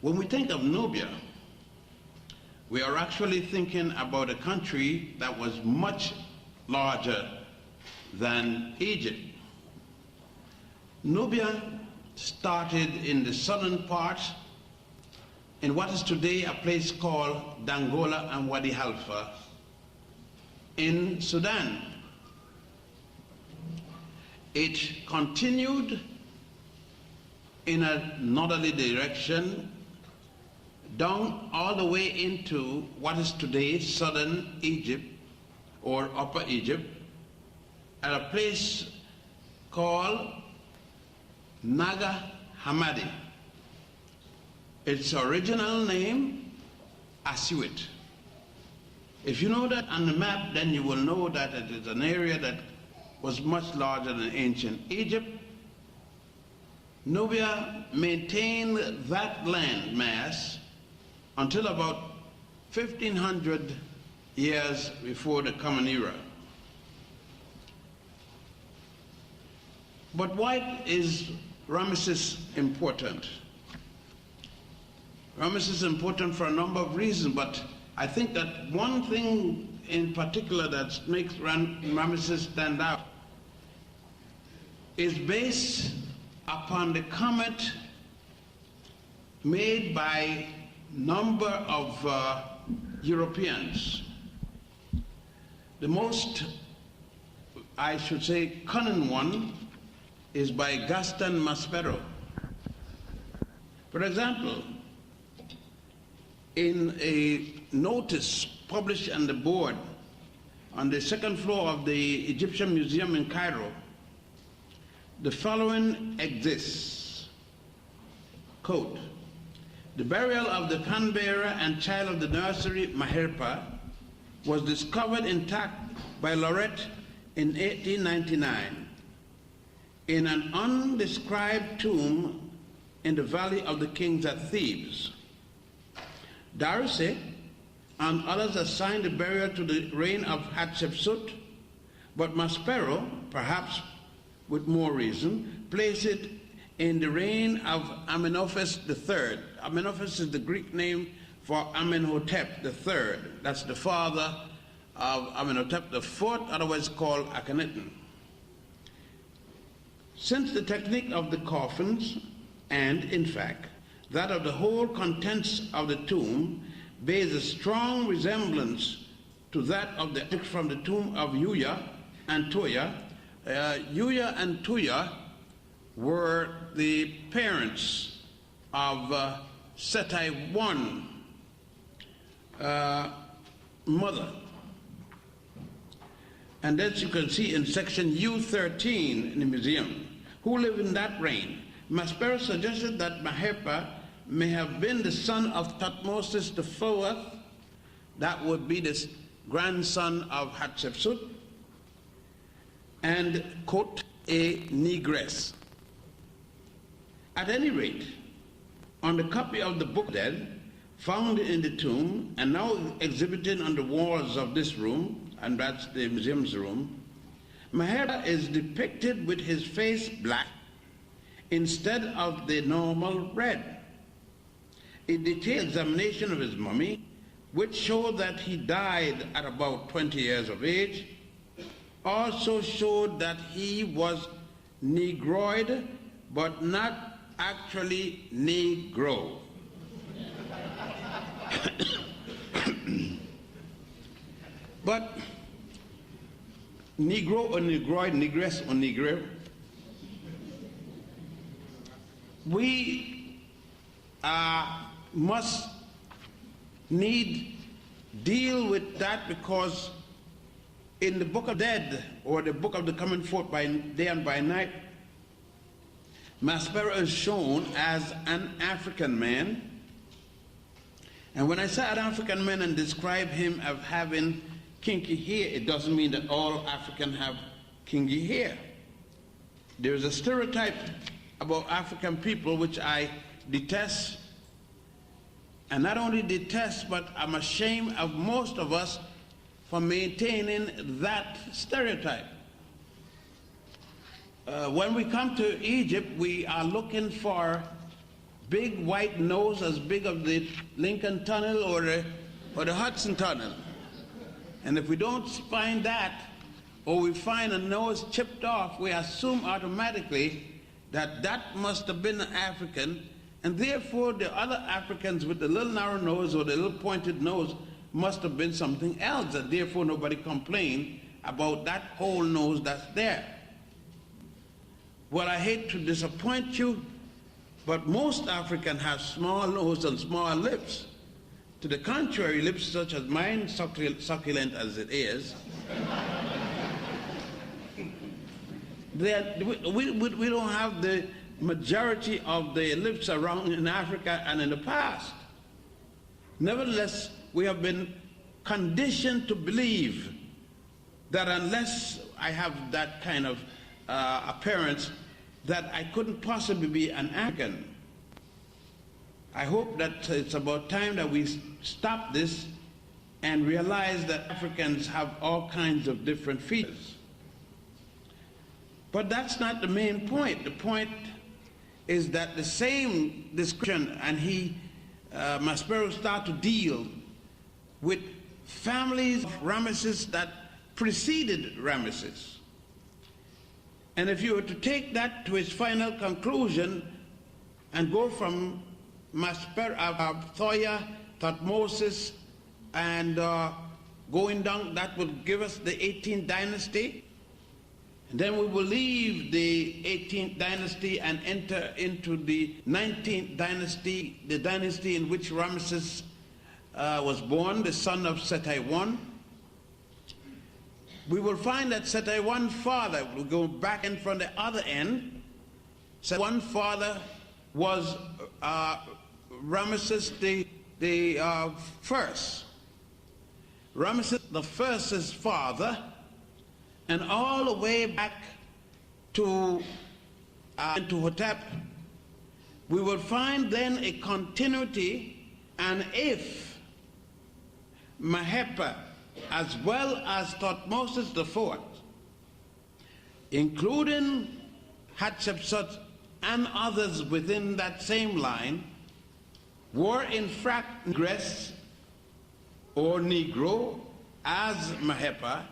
When we think of Nubia, we are actually thinking about a country that was much larger than Egypt. Nubia started in the southern part in what is today a place called Dangola and Wadi Halfa in Sudan. It continued in a northerly direction down all the way into what is today southern Egypt or Upper Egypt at a place called Naga Hammadi. Its original name, Asiwit. If you know that on the map, then you will know that it is an area that was much larger than ancient Egypt. Nubia maintained that land mass until about 1500 years before the Common Era. But why is Ramses important? Ramses is important for a number of reasons, but I think that one thing in particular that makes Ramses stand out is based upon the comment made by number of Europeans. The most, I should say, cunning one is by Gaston Maspero. For example, in a notice published on the board on the second floor of the Egyptian Museum in Cairo, the following exists, quote, "The burial of the pan-bearer and child of the nursery, Maherpa, was discovered intact by Lorette in 1899 in an undescribed tomb in the Valley of the Kings at Thebes. Darcy and others assigned the burial to the reign of Hatshepsut, but Maspero, perhaps with more reason, placed it in the reign of Amenophis III. Amenophis is the Greek name for Amenhotep III. That's the father of Amenhotep IV, otherwise called Akhenaten. Since the technique of the coffins, and in fact, that of the whole contents of the tomb, bears a strong resemblance to that of the from the tomb of Yuya and Tuya. Yuya and Tuya were the parents of Seti I mother. And as you can see in section U13 in the museum, who lived in that reign. Maspero suggested that Maherpa may have been the son of Thutmose IV, that would be the grandson of Hatshepsut, and, quote, a negress. At any rate, on the copy of the Book of Dead, found in the tomb and now exhibited on the walls of this room, and that's the museum's room, Maherpa is depicted with his face black instead of the normal red. A detailed examination of his mummy, which showed that he died at about 20 years of age, also showed that he was negroid, but not actually negro. But negro or negroid, negress or negro, we must deal with that, because in the Book of Dead, or the Book of the Coming Forth by Day and by Night, Maspero is shown as an African man. And when I say an African man and describe him as having kinky hair, it doesn't mean that all Africans have kinky hair. There's a stereotype about African people which I detest, and not only detest, but I'm ashamed of most of us for maintaining that stereotype. When we come to Egypt, we are looking for big white nose as big as the Lincoln Tunnel or the Hudson Tunnel. And if we don't find that, or we find a nose chipped off, we assume automatically that that must have been an African, and therefore the other Africans with the little narrow nose or the little pointed nose must have been something else, and therefore nobody complained about that whole nose that's there. Well, I hate to disappoint you, but most Africans have small nose and small lips. To the contrary, lips such as mine, succulent as it is, we don't have the majority of the lips around in Africa and in the past. Nevertheless, we have been conditioned to believe that unless I have that kind of appearance, that I couldn't possibly be an African. I hope that it's about time that we stop this and realize that Africans have all kinds of different features. But that's not the main point. The point is that the same description, and Maspero started to deal with families of Ramesses that preceded Ramesses. And if you were to take that to its final conclusion and go from Maspero, Thoya, Thutmose, and going down, that would give us the 18th dynasty. And then we will leave the 18th dynasty and enter into the 19th dynasty, the dynasty in which Ramses was born, the son of Seti I. We will find that Seti I father, we'll go back in from the other end, Seti I father was Ramses the first. Ramses the first's father, and all the way back to Hotep, we will find then a continuity, and if Mahepa, as well as Thutmose IV, including Hatshepsut and others within that same line, were in fact Negress or Negro as Mahepa,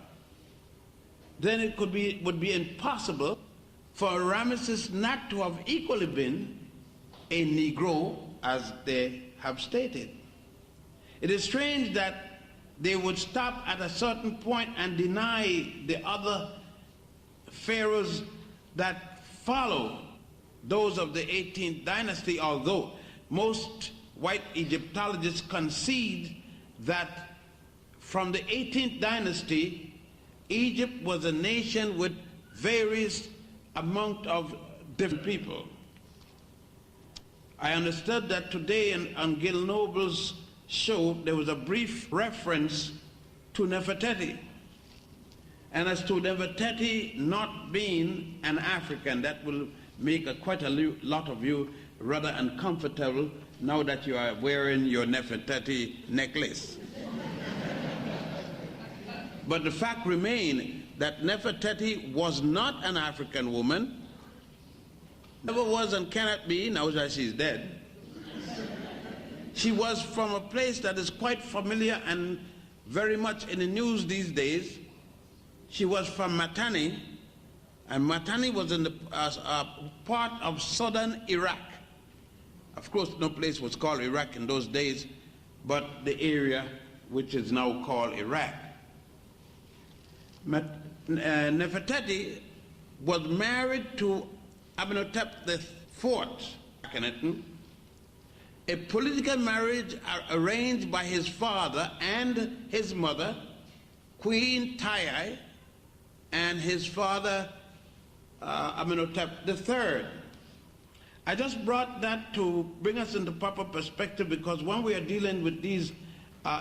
then it would be impossible for Ramesses not to have equally been a Negro as they have stated. It is strange that they would stop at a certain point and deny the other pharaohs that follow those of the 18th dynasty, although most white Egyptologists concede that from the 18th dynasty, Egypt was a nation with various amount of different people. I understood that today on Gil Noble's show there was a brief reference to Nefertiti. And as to Nefertiti not being an African, that will make quite a lot of you rather uncomfortable now that you are wearing your Nefertiti necklace. But the fact remains that Nefertiti was not an African woman, never was and cannot be, now that she's dead. She was from a place that is quite familiar and very much in the news these days. She was from Matani, and Matani was in the part of southern Iraq. Of course, no place was called Iraq in those days, but the area which is now called Iraq. Nefertiti was married to Amenhotep IV, a political marriage arranged by his father and his mother, Queen Tiye, and his father, Amenhotep III. I just brought that to bring us into proper perspective, because when we are dealing with these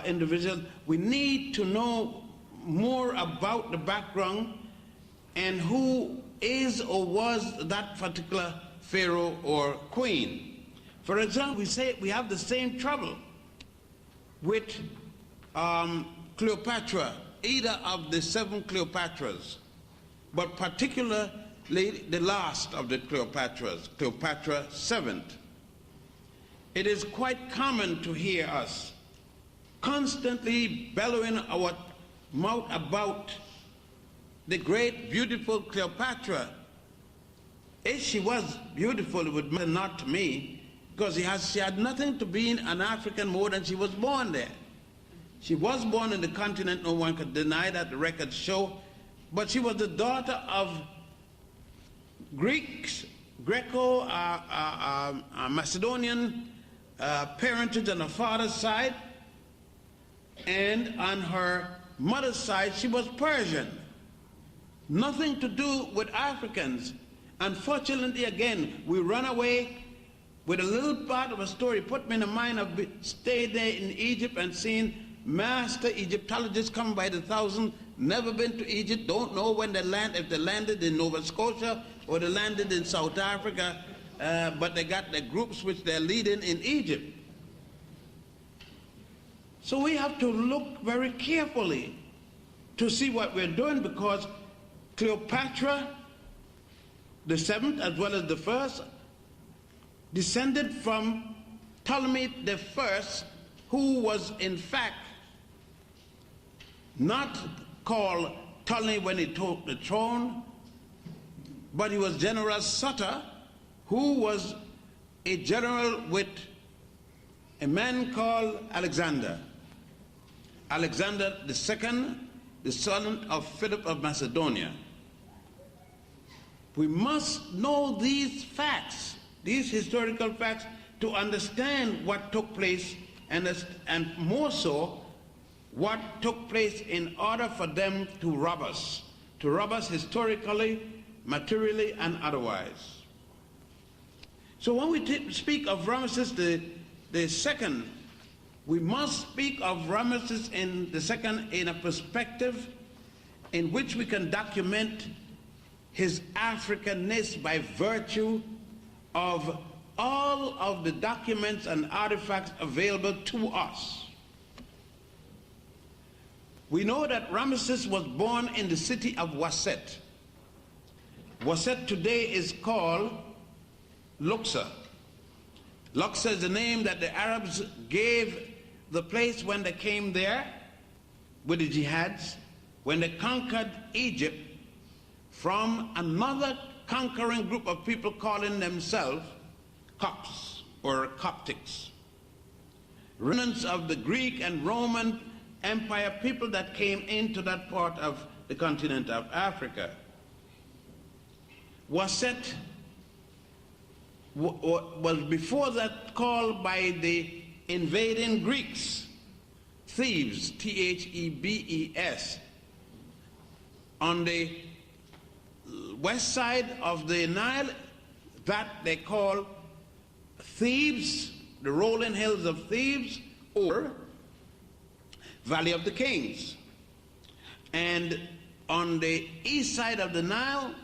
individuals, we need to know more about the background and who is or was that particular pharaoh or queen. For example, we say we have the same trouble with Cleopatra, either of the 7 Cleopatras, but particularly the last of the Cleopatras, Cleopatra VII. It is quite common to hear us constantly bellowing our mouth about the great, beautiful Cleopatra. If she was beautiful, it would matter not to me, because she had nothing to being an African more than she was born there. She was born in the continent, no one could deny that, the records show, but she was the daughter of Greeks, Macedonian parentage on her father's side, and on her mother's side she was Persian. Nothing to do with Africans. Unfortunately, again, we run away with a little part of a story. Put me in the mind of staying there in Egypt and seeing master Egyptologists come by the thousand, never been to Egypt, don't know when they land, if they landed in Nova Scotia or they landed in South Africa, but they got their groups which they're leading in Egypt. So we have to look very carefully to see what we're doing, because Cleopatra, the seventh as well as the first, descended from Ptolemy the first, who was in fact not called Ptolemy when he took the throne, but he was General Sutter, who was a general with a man called Alexander. Alexander II, the son of Philip of Macedonia. We must know these facts, these historical facts, to understand what took place, and more so, what took place in order for them to rob us historically, materially, and otherwise. So when we speak of Ramses the second, we must speak of Ramses II in a perspective in which we can document his Africanness by virtue of all of the documents and artifacts available to us. We know that Ramses was born in the city of Waset. Waset today is called Luxor. Luxor is the name that the Arabs gave the place when they came there with the jihads, when they conquered Egypt from another conquering group of people calling themselves Copts or Coptics, remnants of the Greek and Roman Empire, people that came into that part of the continent of Africa. Waset was before that called by the invading Greeks, Thebes, Thebes, on the west side of the Nile, that they call Thebes, the rolling hills of Thebes, or Valley of the Kings. And on the east side of the Nile,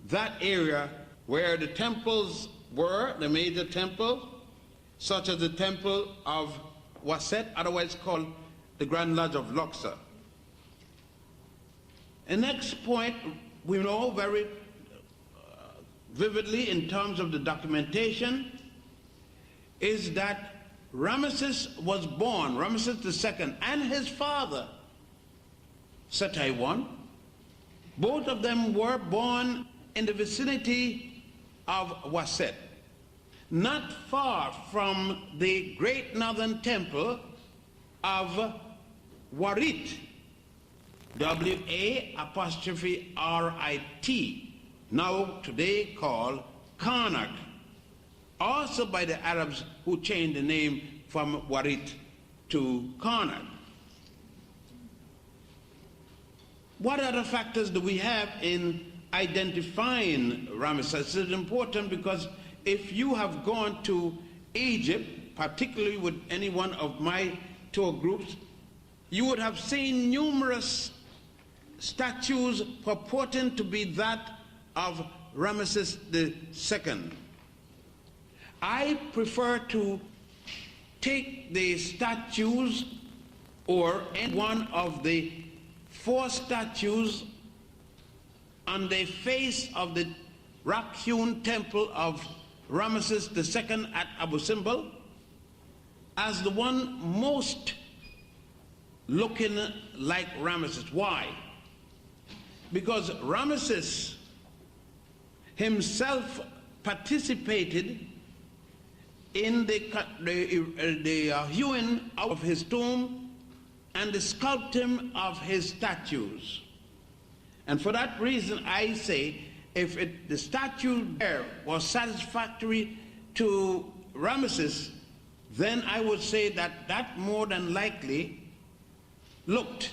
that area where the temples were, the major temple, such as the temple of Waset, otherwise called the Grand Lodge of Luxor. The next point we know very vividly in terms of the documentation is that Ramses was born, Ramses II, and his father, Setai I, both of them were born in the vicinity of Waset, not far from the great northern temple of Warit, W-A''RIT, now today called Karnak, also by the Arabs who changed the name from Warit to Karnak. What other factors do we have in identifying Ramses? It's important because if you have gone to Egypt, particularly with any one of my tour groups, you would have seen numerous statues purporting to be that of Ramses II. I prefer to take the statues or any one of the 4 statues on the face of the rock-hewn temple of Ramses II at Abu Simbel, as the one most looking like Ramses. Why? Because Ramses himself participated in the hewing out of his tomb and the sculpting of his statues. And for that reason, I say, if the statue there was satisfactory to Ramses, then I would say that that more than likely looked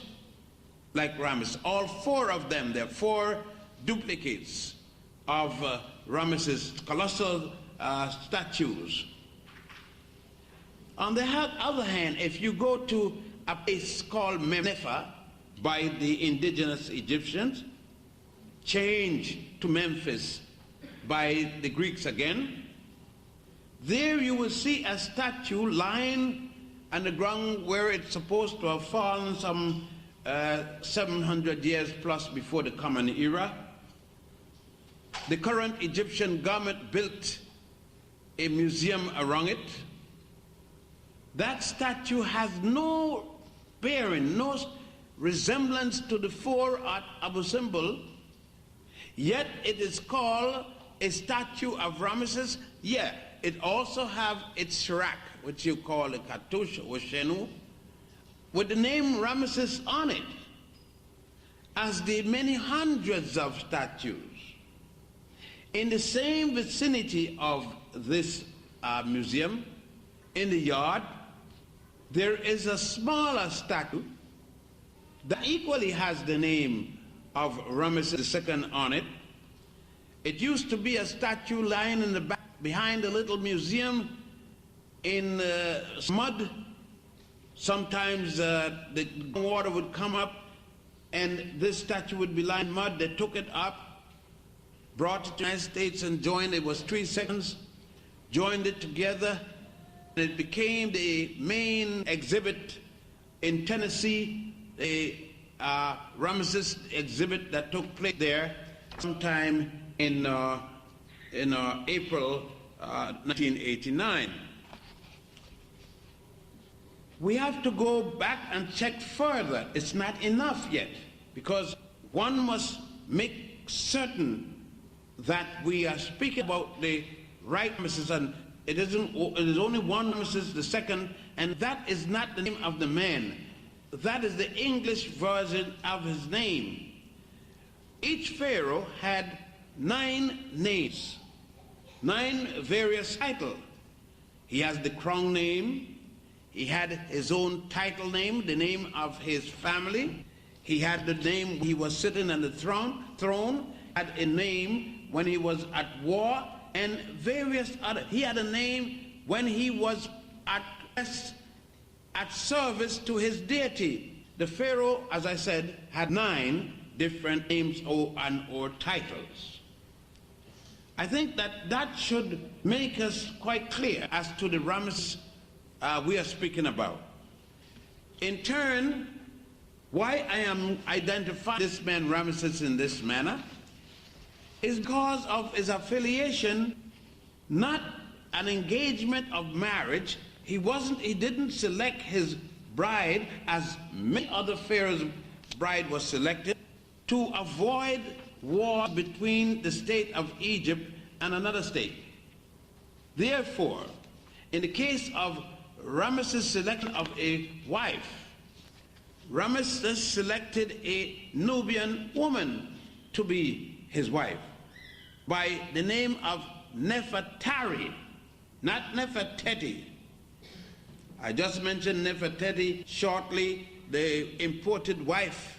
like Ramses. All four of them, there are four duplicates of Ramses' colossal statues. On the other hand, if you go to a place called Nefer by the indigenous Egyptians, changed to Memphis by the Greeks again, there you will see a statue lying on the ground where it's supposed to have fallen some 700 years plus before the Common Era. The current Egyptian government built a museum around it. That statue has no bearing, no resemblance to the four at Abu Simbel, yet it is called a statue of Ramses. Yeah, it also have its shirak, which you call a cartouche or chenu, with the name Ramses on it, as the many hundreds of statues. In the same vicinity of this museum, in the yard, there is a smaller statue that equally has the name of Ramses II on it. It used to be a statue lying in the back behind a little museum in mud. Sometimes the water would come up and this statue would be lying in mud. They took it up, brought it to the United States and joined. It was 3 seconds, joined it together. It became the main exhibit in Tennessee, the Ramses exhibit that took place there sometime in April 1989. We have to go back and check further. It's not enough yet, because one must make certain that we are speaking about the right Ramses, and it is only one Ramses II, and that is not the name of the man. That is the English version of his name. Each pharaoh had 9 names, 9 various titles. He has the crown name. He had his own title name, the name of his family. He had the name when he was sitting on the throne, had a name when he was at war, and various other. He had a name when he was at service to his deity. The pharaoh, as I said, had 9 different names or titles. I think that should make us quite clear as to the Ramses we are speaking about. In turn, why I am identifying this man Ramses in this manner is because of his affiliation, not an engagement of marriage. He didn't select his bride as many other pharaohs' bride was selected to avoid war between the state of Egypt and another state. Therefore, in the case of Ramses' selection of a wife, Ramses selected a Nubian woman to be his wife by the name of Nefertari, not Nefertiti. I just mentioned Nefertiti shortly, the imported wife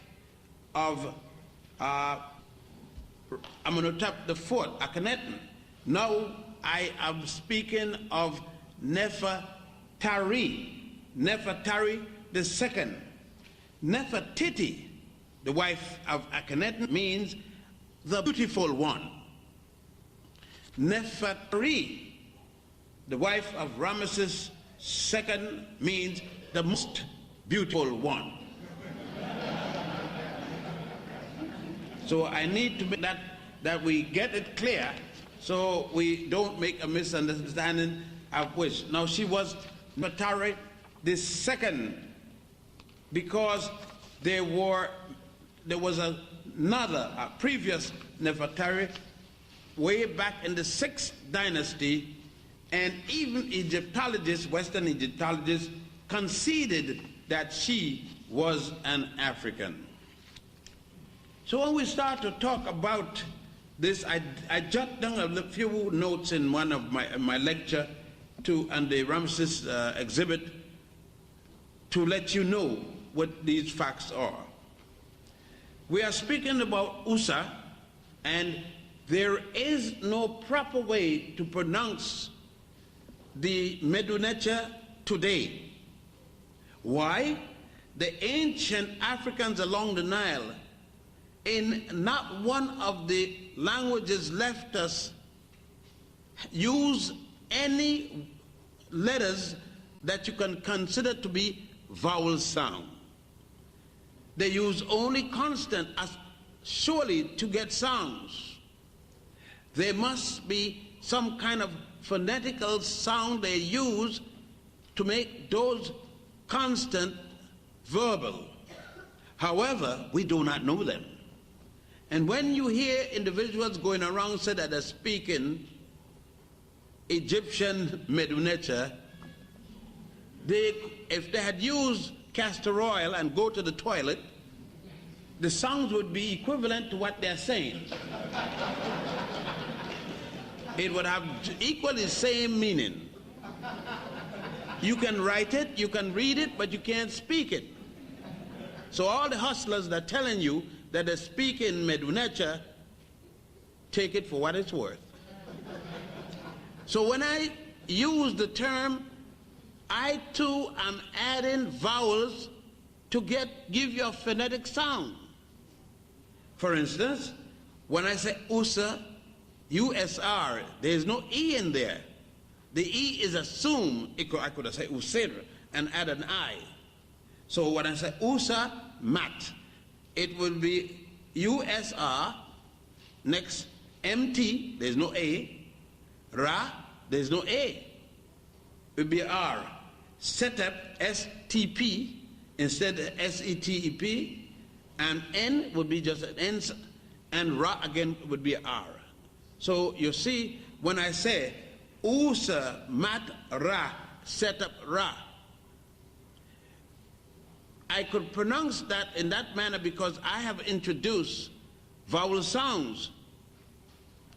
of Amenhotep IV, Akhenaten. Now I am speaking of Nefertari, Nefertari II. Nefertiti, the wife of Akhenaten, means the beautiful one. Nefertari, the wife of Ramses II, means the most beautiful one. So I need to make that we get it clear so we don't make a misunderstanding of which. Now she was Nefertari the second, because there was a previous Nefertari way back in the 6th dynasty, and even Egyptologists, Western Egyptologists, conceded that she was an African. So when we start to talk about this, I jot down a few notes in one of my lecture on the Ramses exhibit to let you know what these facts are. We are speaking about Usa, and there is no proper way to pronounce the Medunecha today. Why? The ancient Africans along the Nile, in not one of the languages left us, use any letters that you can consider to be vowel sound. They use only consonant as surely to get sounds. There must be some kind of phonetical sound they use to make those constant verbal. However, we do not know them. And when you hear individuals going around say that they're speaking Egyptian Medunecha, if they had used castor oil and go to the toilet, the sounds would be equivalent to what they're saying. It would have equally the same meaning. You can write it, you can read it, but you can't speak it. So all the hustlers that are telling you that they speak in Medunecha, take it for what it's worth. So when I use the term, I too am adding vowels to give you a phonetic sound. For instance, when I say Usa, USR, there is no E in there. The E is assumed. I could have said Usir and add an I. So when I say Usa Mat, it will be USR, next MT, there's no A, Ra, there's no A, it will be R. Setup, STP, instead of SETEP, and N would be just an N, and Ra again would be R. So you see, when I say Usa Mat Ra, Setup Ra, I could pronounce that in that manner because I have introduced vowel sounds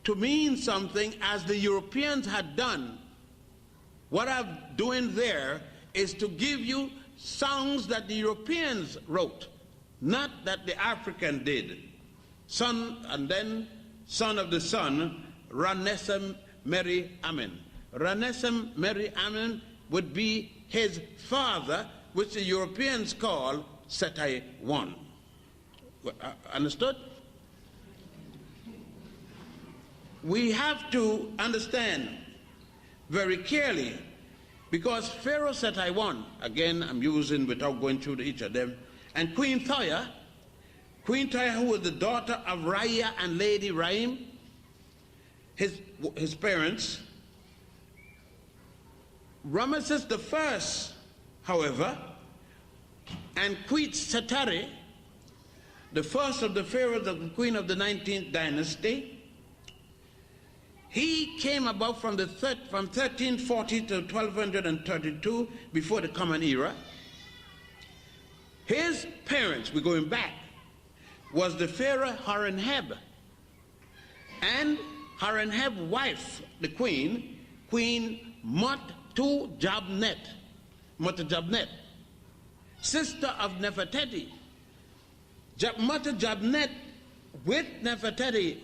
to mean something as the Europeans had done. What I'm doing there is to give you sounds that the Europeans wrote, not that the African did. Son, and then son of the son, Ranesem Meri Amen. Ranesem Meri Amen would be his father, which the Europeans call Setai I. Understood? We have to understand very clearly, because Pharaoh Setai I, again I'm using without going through each of them, and Queen Thoya, who was the daughter of Raya and Lady Raim, his parents, Ramses I, however, and Queen Setari, the first of the pharaohs of the queen of the 19th dynasty, he came about from 1340 to 1232 before the Common Era. His parents, we're going back, was the pharaoh Horemheb, and Horemheb's wife, the queen, Queen Mutujabnet, sister of Nefertiti. Mutujabnet with Nefertiti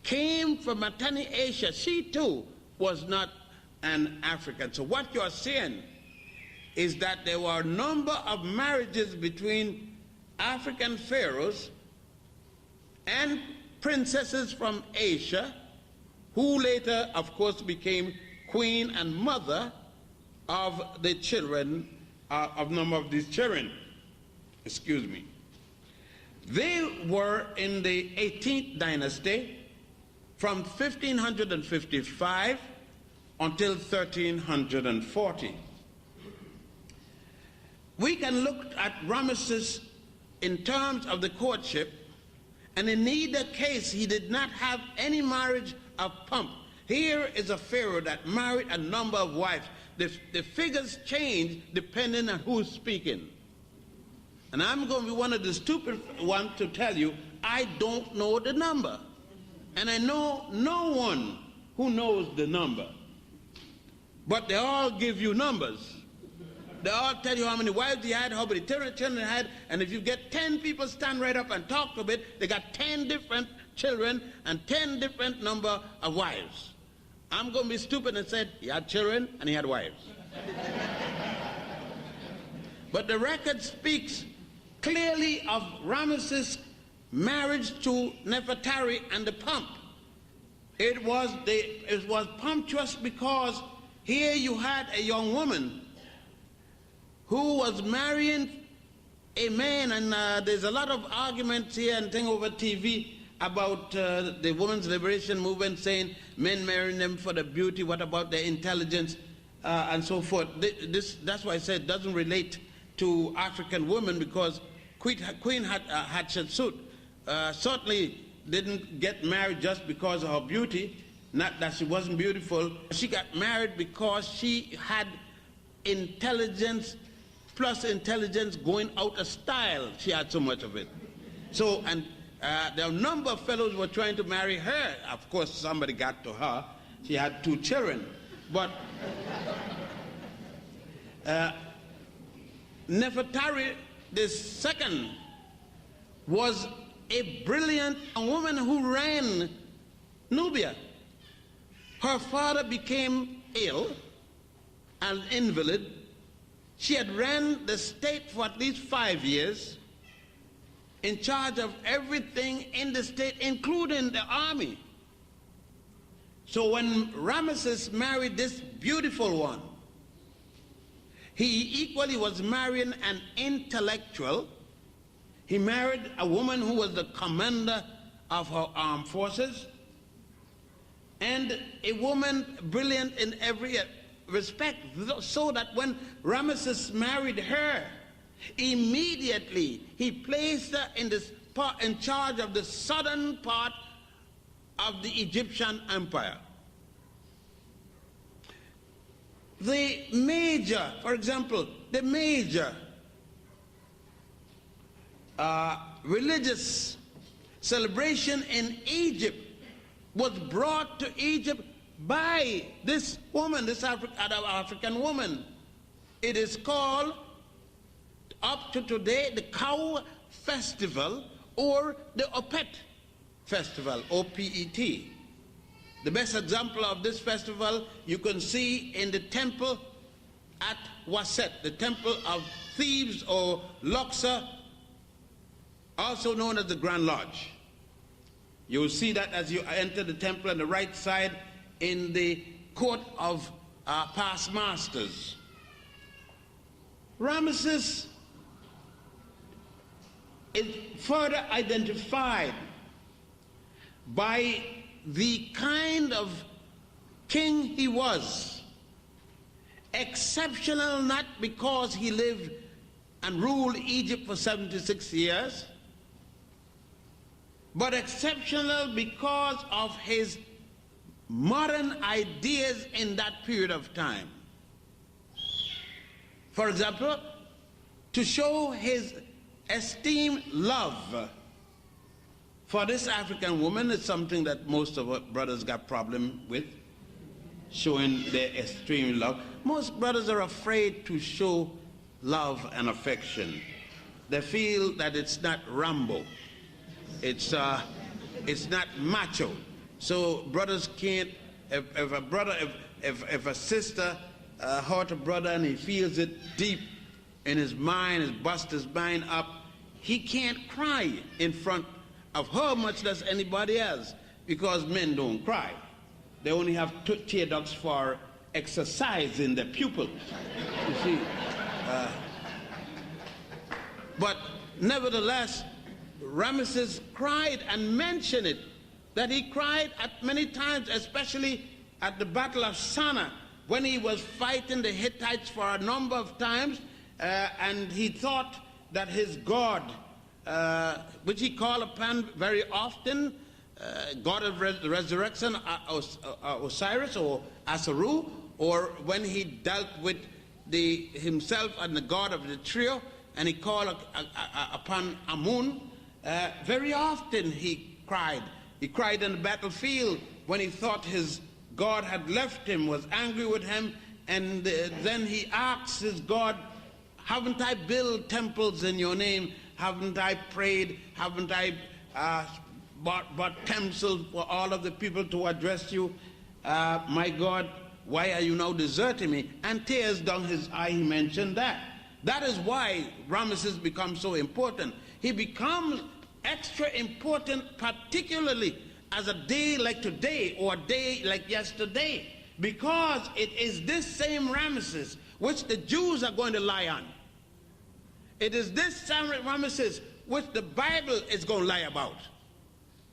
came from Matani Asia. She too was not an African. So what you're seeing is that there were a number of marriages between African pharaohs and princesses from Asia, who later, of course, became queen and mother of the children, of a number of these children. Excuse me. They were in the 18th dynasty from 1555 until 1340. we can look at Ramesses in terms of the courtship, and in neither case he did not have any marriage of pomp. Here is a pharaoh that married a number of wives. The figures change depending on who's speaking. And I'm going to be one of the stupid ones to tell you, I don't know the number. And I know no one who knows the number. But they all give you numbers. They all tell you how many wives he had, how many children he had, and if you get 10 people stand right up and talk a bit, they got 10 different children and 10 different number of wives. I'm going to be stupid and say he had children and he had wives. But the record speaks clearly of Ramesses' marriage to Nefertari and the pomp. It was punctuous because here you had a young woman who was marrying a man, and there's a lot of arguments here and thing over TV about the women's liberation movement saying men marrying them for the beauty, what about their intelligence, and so forth. That's why I said it doesn't relate to African women, because Queen Hatshepsut certainly didn't get married just because of her beauty, not that she wasn't beautiful. She got married because she had intelligence plus intelligence going out of style. She had so much of it. So, and there are a number of fellows were trying to marry her. Of course, somebody got to her. She had 2 children. But Nefertari II was a brilliant woman who ran Nubia. Her father became ill, an invalid. She had ran the state for at least 5 years, in charge of everything in the state, including the army. So when Ramesses married this beautiful one, he equally was marrying an intellectual. He married a woman who was the commander of her armed forces, and a woman brilliant in every respect, so that when Ramesses married her, immediately he placed her in charge of the southern part of the Egyptian empire. The major, for example, the major religious celebration in Egypt was brought to Egypt by this woman, this African woman. It is called, up to today, the Cow Festival, or the Opet Festival, O-P-E-T. The best example of this festival you can see in the temple at Waset, the temple of thieves, or Luxor, also known as the Grand Lodge. You will see that as you enter the temple on the right side in the court of past masters. Ramesses is further identified by the kind of king he was. Exceptional not because he lived and ruled Egypt for 76 years, but exceptional because of his modern ideas in that period of time. For example, to show his esteemed love for this African woman is something that most of our brothers got problem with, showing their extreme love. Most brothers are afraid to show love and affection. They feel that it's not Rambo. It's not macho. So brothers can't, if a sister hurt a brother and he feels it deep in his mind, has bust his mind up, he can't cry in front of her much less anybody else, because men don't cry. They only have tear ducts for exercising the pupils, you see. But nevertheless, Ramesses cried and mentioned it, that he cried at many times, especially at the Battle of Sana, when he was fighting the Hittites for a number of times, and he thought that his god, which he called upon very often, god of resurrection, Osiris or Asaru, or when he dealt with himself and the god of the trio, and he called upon Amun, very often he cried. He cried in the battlefield when he thought his God had left him, was angry with him, and then he asked his God, haven't I built temples in your name? Haven't I prayed? Haven't I bought temples for all of the people to address you? My God, why are you now deserting me? And tears down his eye, he mentioned that. That is why Ramesses becomes so important. He becomes extra important, particularly as a day like today or a day like yesterday, because it is this same Ramesses which the Jews are going to lie on. It is this same Ramesses which the Bible is going to lie about.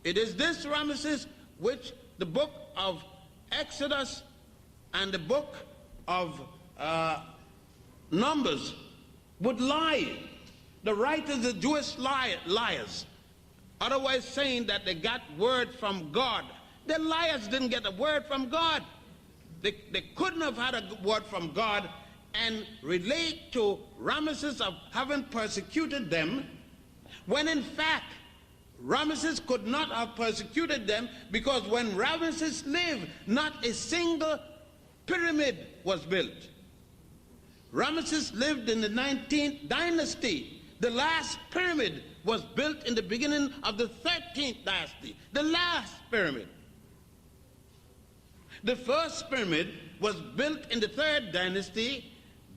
It is this Ramesses which the book of Exodus and the book of Numbers would lie. The writers, the Jewish liars, otherwise saying that they got word from God. The liars didn't get a word from God. They couldn't have had a word from God and relate to Ramesses of having persecuted them, when in fact Ramesses could not have persecuted them, because when Ramesses lived, not a single pyramid was built. Ramesses lived in the 19th Dynasty. The last pyramid was built in the beginning of the 13th Dynasty, the last pyramid. The first pyramid was built in the 3rd Dynasty,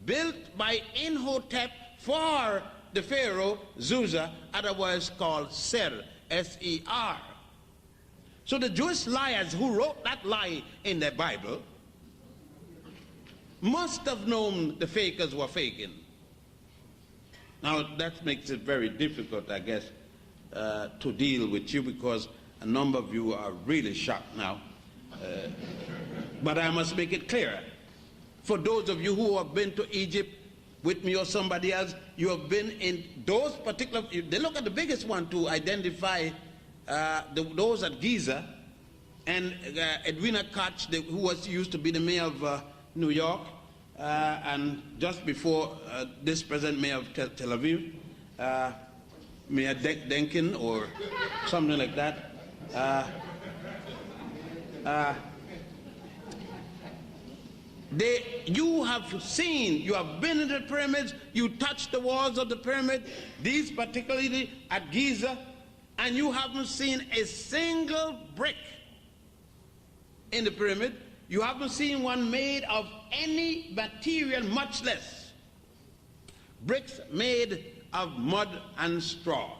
built by Imhotep for the pharaoh Zusa, otherwise called Ser, S-E-R. So the Jewish liars who wrote that lie in the Bible must have known the fakers were faking. Now that makes it very difficult, I guess, to deal with you, because a number of you are really shocked now. But I must make it clear. For those of you who have been to Egypt with me or somebody else, you have been in those particular, they look at the biggest one to identify those at Giza, and Edwina Koch, who used to be the mayor of New York, and just before this present mayor of Tel Aviv, Mayor Denkin or something like that. You have seen, you have been in the pyramids, you touched the walls of the pyramid, these particularly at Giza, and you haven't seen a single brick in the pyramid. You haven't seen one made of any material, much less bricks made of mud and straw.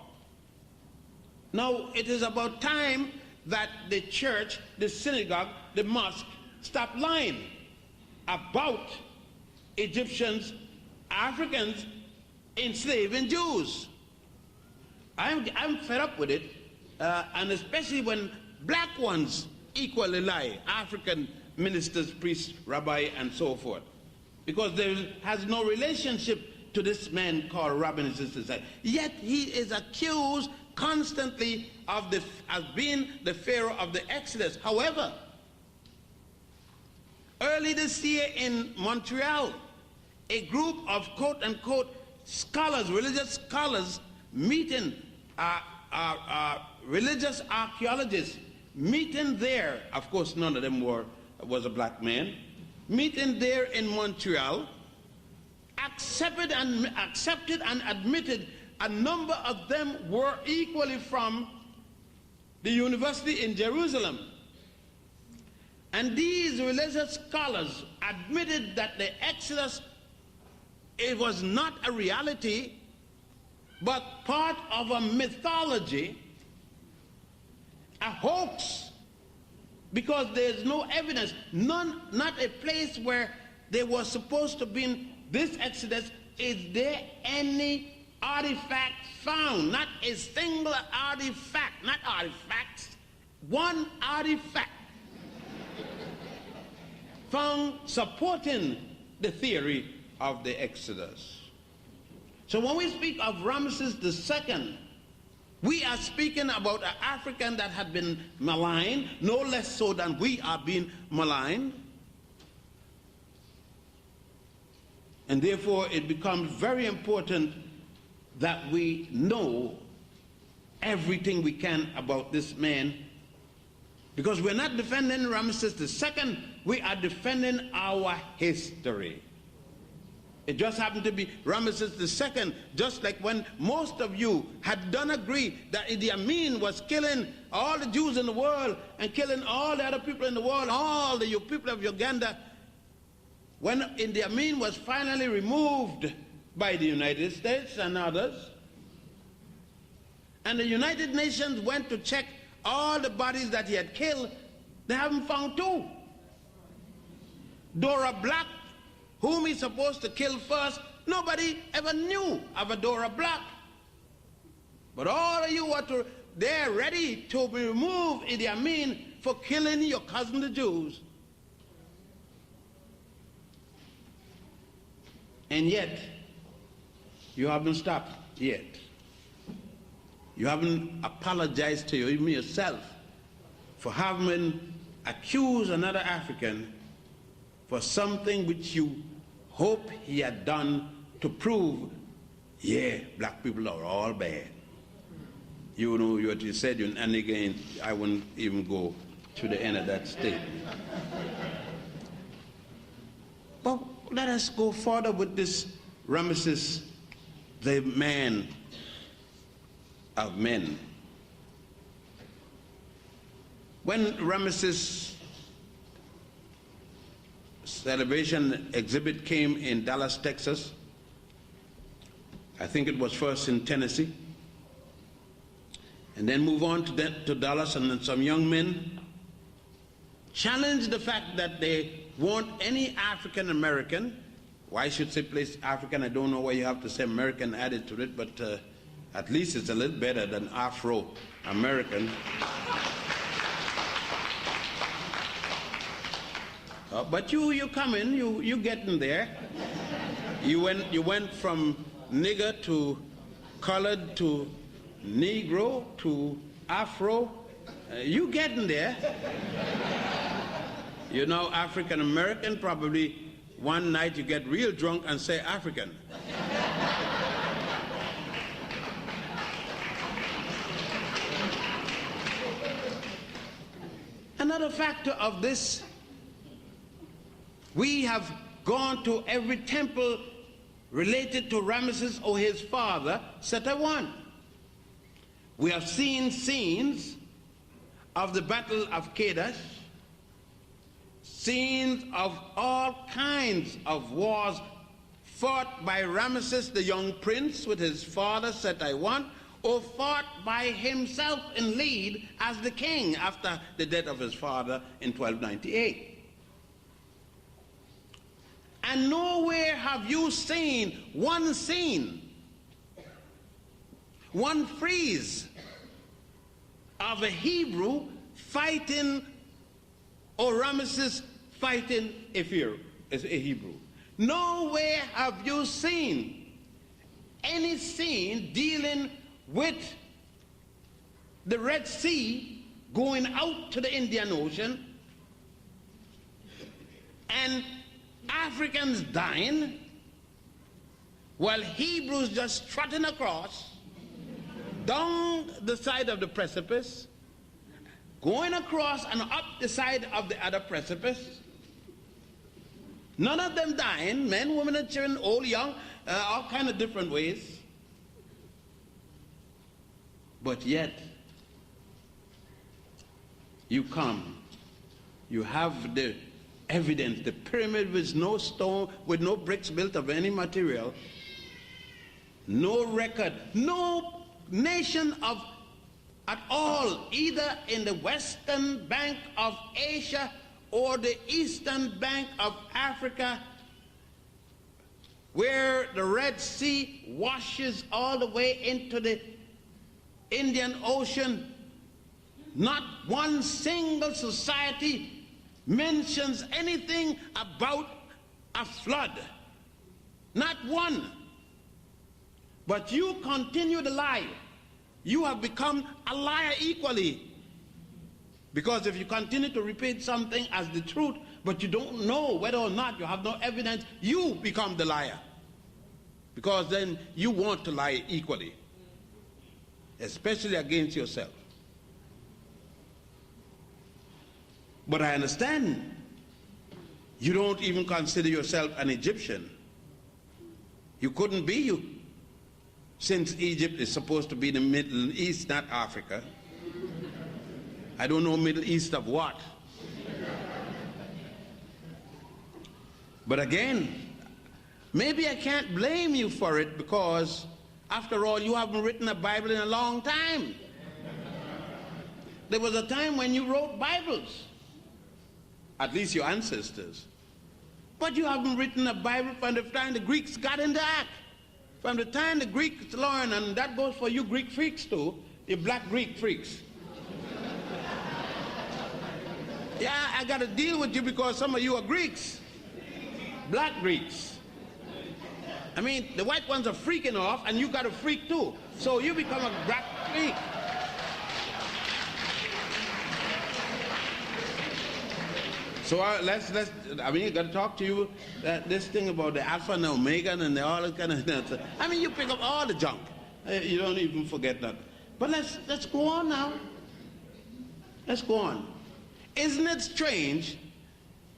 Now, it is about time that the church, the synagogue, the mosque stop lying about Egyptians, Africans enslaving Jews. I'm fed up with it, and especially when black ones equally lie, African ministers, priests, rabbi, and so forth, because there has no relationship to this man called Ramesses. Yet he is accused constantly of as being the pharaoh of the Exodus. However, early this year in Montreal, a group of quote-unquote scholars, religious scholars, meeting religious archaeologists, meeting there, of course none of them was a black man, meeting there in Montreal, accepted and admitted a number of them were equally from the university in Jerusalem. And these religious scholars admitted that the Exodus, it was not a reality, but part of a mythology, a hoax, because there's no evidence, not a place where they were supposed to be in this Exodus. Is there any artifact found? Not a single artifact, not artifacts, one artifact found supporting the theory of the Exodus. So when we speak of Ramses II, we are speaking about an African that had been maligned, no less so than we are being maligned. And therefore it becomes very important that we know everything we can about this man, because we're not defending Ramses II, we are defending our history. It just happened to be Ramses II, just like when most of you had done agree that Idi Amin was killing all the Jews in the world and killing all the other people in the world, all the people of Uganda. When Idi Amin was finally removed by the United States and others, and the United Nations went to check all the bodies that he had killed, they haven't found two. Dora Black, whom he's supposed to kill first, nobody ever knew of a Dora Black. But all of you were they're ready to remove Idi Amin for killing your cousin the Jews. And yet, you haven't stopped yet. You haven't apologized to you, even yourself, for having accused another African for something which you hope he had done to prove, yeah, black people are all bad. You know what you said, and again, I wouldn't even go to the end of that statement. But let us go further with this Ramses, the man of men. When Ramses celebration exhibit came in Dallas, Texas, I think it was first in Tennessee, and then move on to Dallas, and then some young men challenged the fact that they want any African American, why I should say place African, I don't know why you have to say American added to it, but at least it's a little better than Afro-American. But you come in, you get in there. You went from nigger to colored to Negro to Afro. You get in there. You know, African American, probably one night you get real drunk and say African. Another factor of this, we have gone to every temple related to Ramses or his father, Seta-1. We have seen scenes of the Battle of Kadesh, scenes of all kinds of wars fought by Ramses the young prince with his father Seta-1, or fought by himself in lead as the king after the death of his father in 1298. And nowhere have you seen one scene, one frieze of a Hebrew fighting, or Ramesses fighting a Hebrew. Nowhere have you seen any scene dealing with the Red Sea going out to the Indian Ocean and Africans dying while Hebrews just trotting across down the side of the precipice, going across and up the side of the other precipice. None of them dying, men, women, and children, old, young, all kind of different ways. But yet, you come, you have the evidence, the pyramid with no stone, with no bricks built of any material, no record, no nation of at all, either in the western bank of Asia or the eastern bank of Africa, where the Red Sea washes all the way into the Indian Ocean. Not one single society mentions anything about a flood. Not one. But you continue to lie. You have become a liar equally. Because if you continue to repeat something as the truth, but you don't know whether or not, you have no evidence, you become the liar. Because then you want to lie equally, especially against yourself. But I understand you don't even consider yourself an Egyptian. You couldn't be you, since Egypt is supposed to be the Middle East, not Africa. I don't know Middle East of what. But again, maybe I can't blame you for it, because after all, you haven't written a Bible in a long time. There was a time when you wrote Bibles, at least your ancestors. But you haven't written a Bible from the time the Greeks got in the act. From the time the Greeks learned, and that goes for you Greek freaks too, you black Greek freaks. Yeah, I got to deal with you because some of you are Greeks. Black Greeks. I mean, the white ones are freaking off, and you got to freak too. So you become a black freak. So I mean, you got to talk to you, this thing about the Alpha and the Omega and all that kind of stuff. I mean, you pick up all the junk. You don't even forget that. But let's go on now. Let's go on. Isn't it strange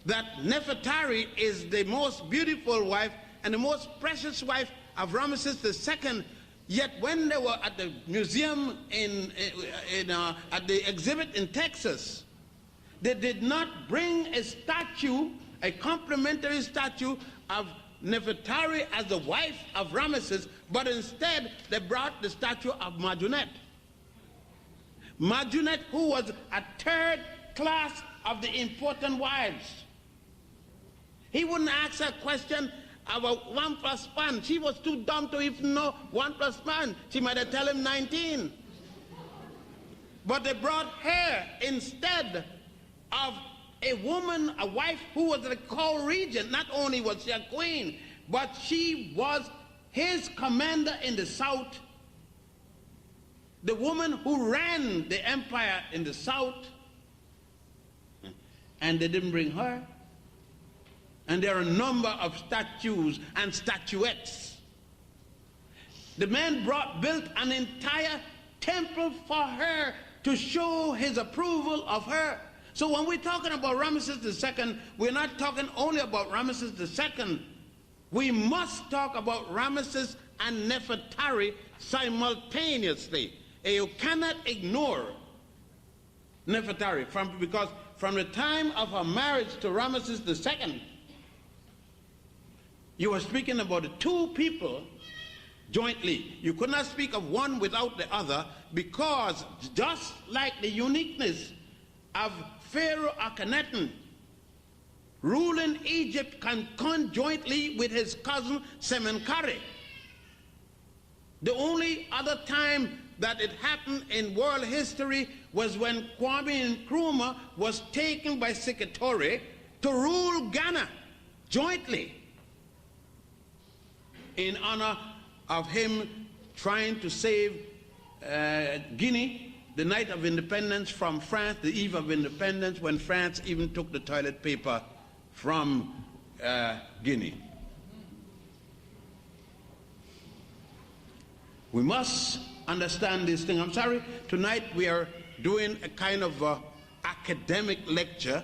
that Nefertari is the most beautiful wife and the most precious wife of Ramses II, yet when they were at the museum at the exhibit in Texas, they did not bring a statue, a complimentary statue of Nefertari as the wife of Ramesses, but instead they brought the statue of Majunet. Majunet, who was a third class of the important wives. He wouldn't ask a question about 1 + 1. She was too dumb to even know 1 + 1. She might have told him 19. But they brought her instead of a woman, a wife who was the co-regent. Not only was she a queen, but she was his commander in the south, the woman who ran the empire in the south, and they didn't bring her. And there are a number of statues and statuettes. The man built an entire temple for her to show his approval of her. So when we're talking about Ramses II, we're not talking only about Ramses II. We must talk about Ramses and Nefertari simultaneously. And you cannot ignore Nefertari because from the time of her marriage to Ramses II, you were speaking about the two people jointly. You could not speak of one without the other, because just like the uniqueness of Pharaoh Akhenaten ruling Egypt conjointly with his cousin Semenkari. The only other time that it happened in world history was when Kwame Nkrumah was taken by Sekitore to rule Ghana jointly in honor of him trying to save Guinea, the night of independence from France, the eve of independence, when France even took the toilet paper from Guinea. We must understand this thing. I'm sorry, tonight we are doing a kind of academic lecture,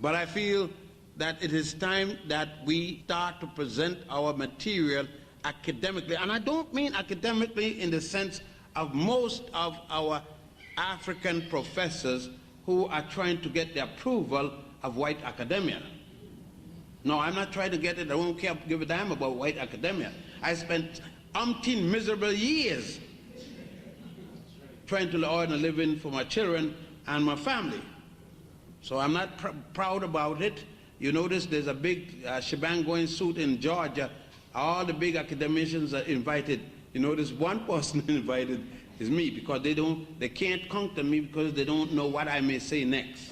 but I feel that it is time that we start to present our material academically. And I don't mean academically in the sense of most of our African professors who are trying to get the approval of white academia. No, I'm not trying to get it. I don't care, give a damn about white academia. I spent umpteen miserable years trying to earn a living for my children and my family. So I'm not proud about it. You notice there's a big shebang going suit in Georgia. All the big academicians are invited. You notice one person invited is me, because they can't conquer me because they don't know what I may say next.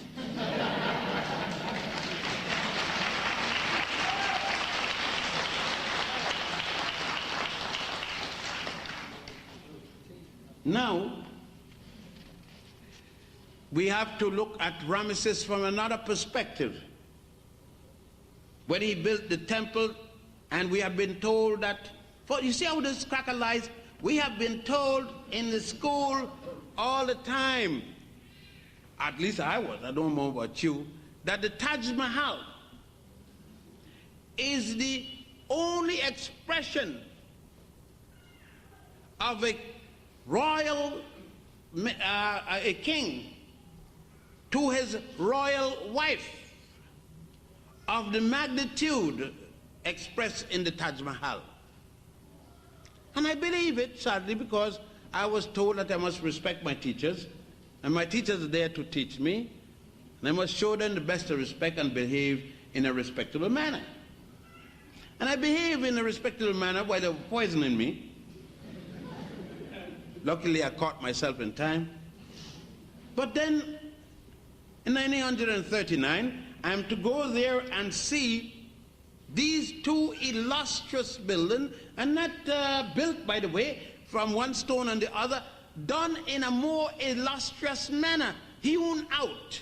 Now, we have to look at Ramses from another perspective. When he built the temple, and we have been told that, you see how this cracker lies? We have been told in the school all the time, at least I was, I don't know about you, that the Taj Mahal is the only expression of a royal, a king to his royal wife of the magnitude expressed in the Taj Mahal. And I believe it, sadly, because I was told that I must respect my teachers, and my teachers are there to teach me, and I must show them the best of respect and behave in a respectable manner. And I behave in a respectable manner while they were poisoning me. Luckily, I caught myself in time. But then, in 1939, I'm to go there and see these two illustrious buildings, and not built, by the way, from one stone and the other, done in a more illustrious manner, hewn out,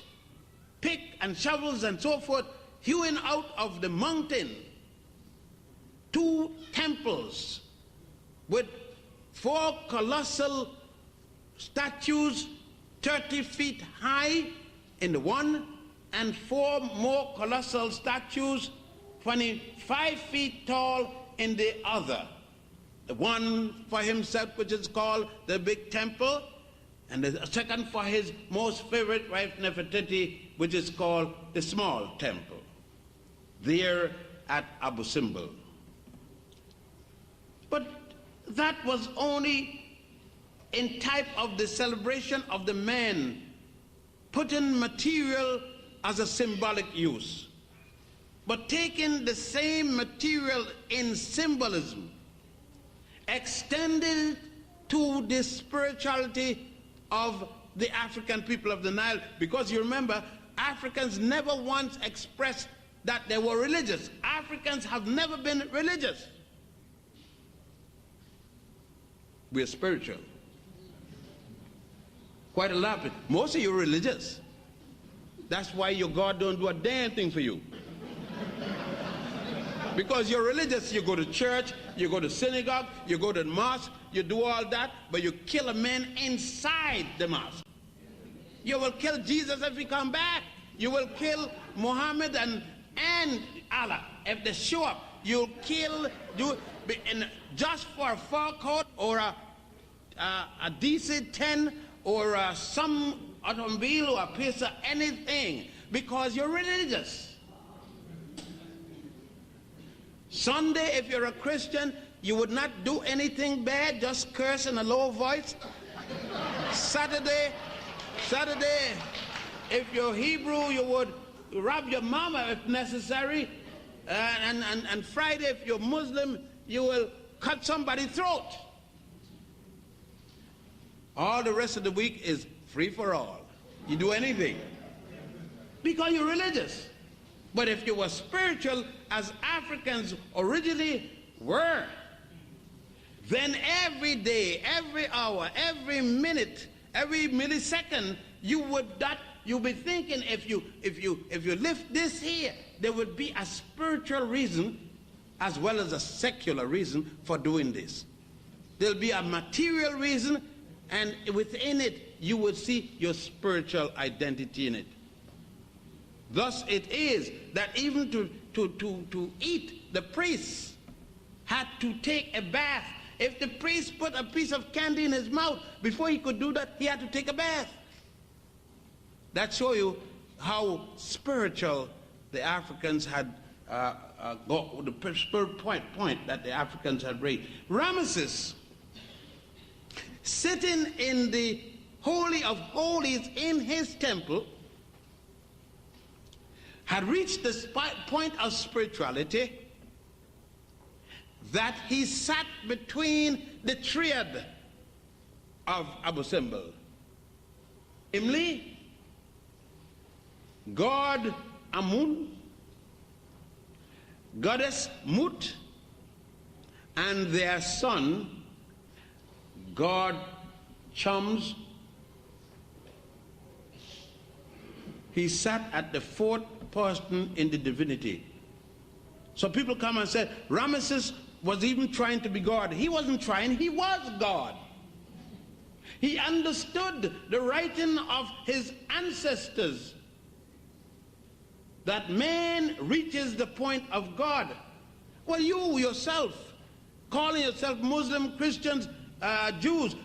pick and shovels and so forth, hewn out of the mountain. Two temples with 4 colossal statues 30 feet high in the one, and 4 more colossal statues 25 feet tall in the other. The one for himself, which is called the big temple, and the second for his most favorite wife, Nefertiti, which is called the small temple, there at Abu Simbel. But that was only in type of the celebration of the man, putting material as a symbolic use. But taking the same material in symbolism, extended to the spirituality of the African people of the Nile, because you remember, Africans never once expressed that they were religious. Africans have never been religious. We are spiritual. Quite a lot of it. Most of you are religious. That's why your God don't do a damn thing for you. Because you're religious, you go to church, you go to synagogue, you go to the mosque, you do all that, but you kill a man inside the mosque. You will kill Jesus if he come back. You will kill Muhammad and Allah. If they show up, you'll kill, just for a fur coat or a DC-10 or some automobile or a piece of anything, because you're religious. Sunday, if you're a Christian, you would not do anything bad, just curse in a low voice. Saturday, if you're Hebrew, you would rob your mama if necessary. And Friday, if you're Muslim, you will cut somebody's throat. All the rest of the week is free for all. You do anything because you're religious. But if you were spiritual, as Africans originally were, then every day, every hour, every minute, every millisecond, you'll be thinking, if you lift this here, there would be a spiritual reason as well as a secular reason for doing this. There'll be a material reason, and within it, you will see your spiritual identity in it. Thus it is that even to eat, the priests had to take a bath. If the priest put a piece of candy in his mouth, before he could do that, he had to take a bath. That shows you how spiritual the Africans had got, the spirit point that the Africans had raised. Ramses, sitting in the Holy of Holies in his temple, had reached this point of spirituality that he sat between the triad of Abu Simbel. Namely, God Amun, goddess Mut, and their son, God chums. He sat at the fourth person in the divinity. So people come and say, Ramesses was even trying to be God. He wasn't trying, he was God. He understood the writing of his ancestors, that man reaches the point of God. Well, you yourself, calling yourself Muslim, Christians, Jews,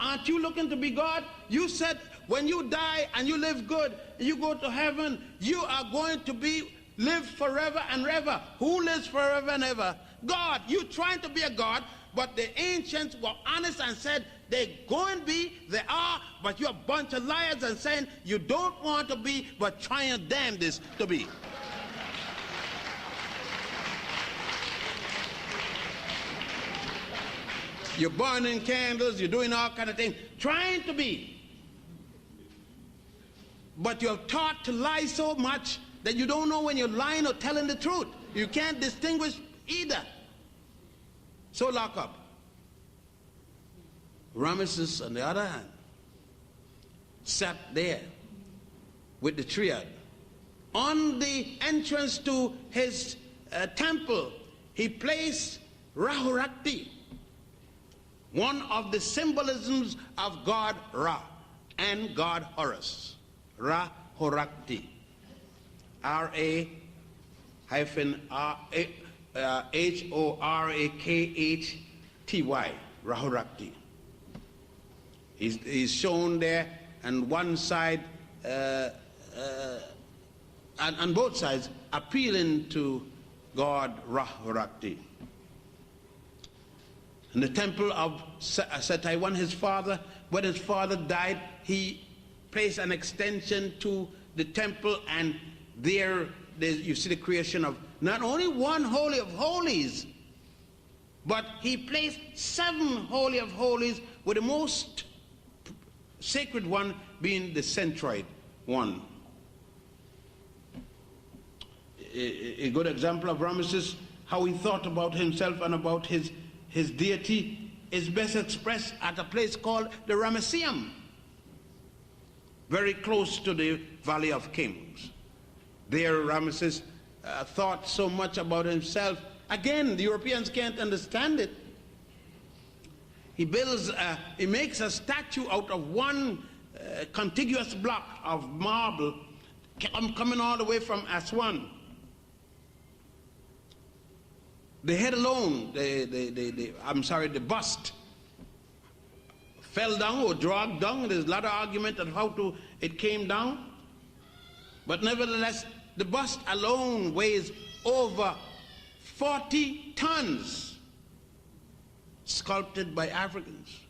aren't you looking to be God? You said when you die and you live good, you go to heaven, you are going to live forever and ever. Who lives forever and ever? God. You trying to be a God, but the ancients were honest and said they're going to be, they are, but you're a bunch of liars and saying you don't want to be, but trying to damn this to be. You're burning candles, you're doing all kind of things, trying to be. But you're taught to lie so much that you don't know when you're lying or telling the truth. You can't distinguish either. So lock up. Ramesses, on the other hand, sat there with the triad. On the entrance to his temple, he placed Rahurakti, one of the symbolisms of God Ra and God Horus. Rahurakti. Horakty. Rahurakti. He's shown there, and one side, on both sides, appealing to God Rahurakti. In the temple of Setaiwan, his father, when his father died, he placed an extension to the temple, and there you see the creation of not only one Holy of Holies, but he placed 7 Holy of Holies, with the most sacred one being the centroid one. A good example of Ramesses, how he thought about himself and about his deity, is best expressed at a place called the Ramesseum, very close to the Valley of Kings. There Ramesses thought so much about himself. Again, the Europeans can't understand it. He makes a statue out of one contiguous block of marble coming all the way from Aswan. The head alone, the bust, fell down or dragged down. There's a lot of argument on how it came down. But nevertheless, the bust alone weighs over 40 tons, sculpted by Africans.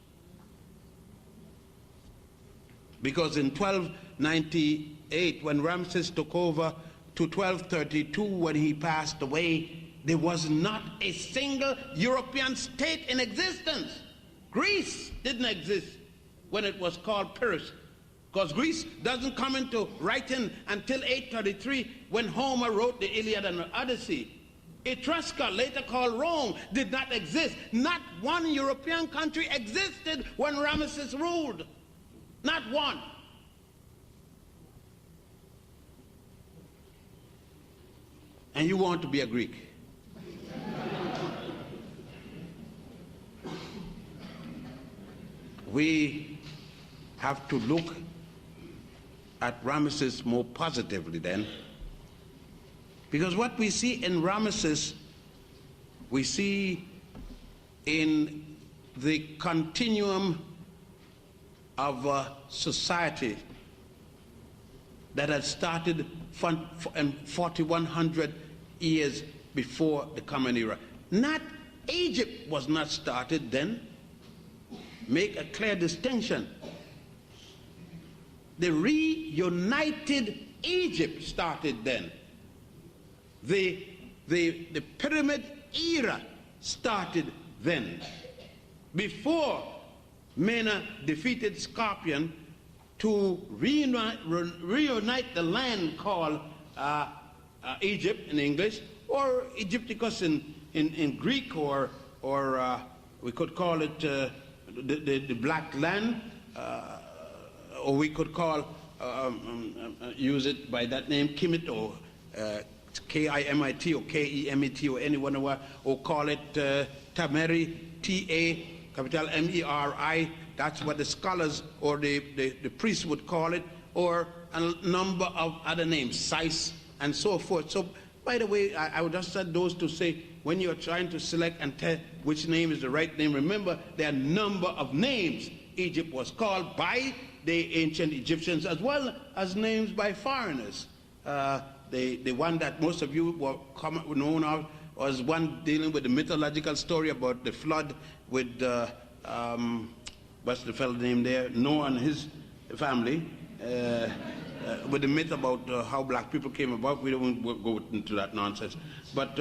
Because in 1298, when Ramses took over, to 1232, when he passed away, there was not a single European state in existence. Greece didn't exist when it was called Pyrrhus, because Greece doesn't come into writing until 833, when Homer wrote the Iliad and the Odyssey. Etrusca, later called Rome, did not exist. Not one European country existed when Ramesses ruled. Not one. And you want to be a Greek. We have to look at Ramesses more positively then, because what we see in Ramesses, we see in the continuum of a society that had started 4,100 years before the Common Era. Not Egypt was not started then. Make a clear distinction. The reunited Egypt started then. The pyramid era started then. Before Mena defeated Scorpion to reunite the land called Egypt in English, or Egypticus in Greek, or we could call it the Black Land, or we could call, use it by that name, Kimit, or K-I-M-I-T, or K-E-M-E-T, or anyone, or call it Tameri, T-A, capital M-E-R-I. That's what the scholars or the priests would call it, or a number of other names, Sais, and so forth. So, by the way, I would just said those to say, when you're trying to select and tell which name is the right name, remember there are a number of names Egypt was called by the ancient Egyptians, as well as names by foreigners. The one that most of you were known of was one dealing with the mythological story about the flood with, what's the fellow's name there? Noah and his family, with the myth about how black people came about. We don't go into that nonsense. But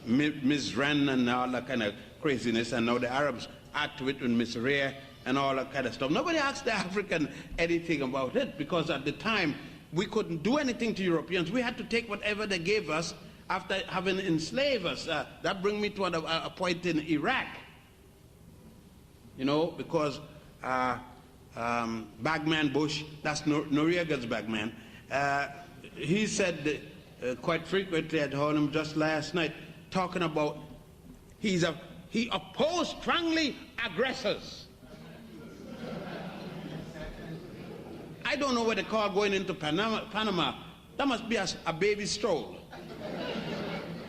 Miss Wren and all that kind of craziness, and now the Arabs add to it with Miss Rare and all that kind of stuff. Nobody asked the African anything about it, because at the time we couldn't do anything to Europeans. We had to take whatever they gave us after having enslaved us. That brings me to a point in Iraq, you know, because Bagman Bush, that's Noriega's Bagman, he said quite frequently, I heard him just last night, talking about he opposed strongly aggressors. I don't know what they call going into Panama. That must be a baby stroll.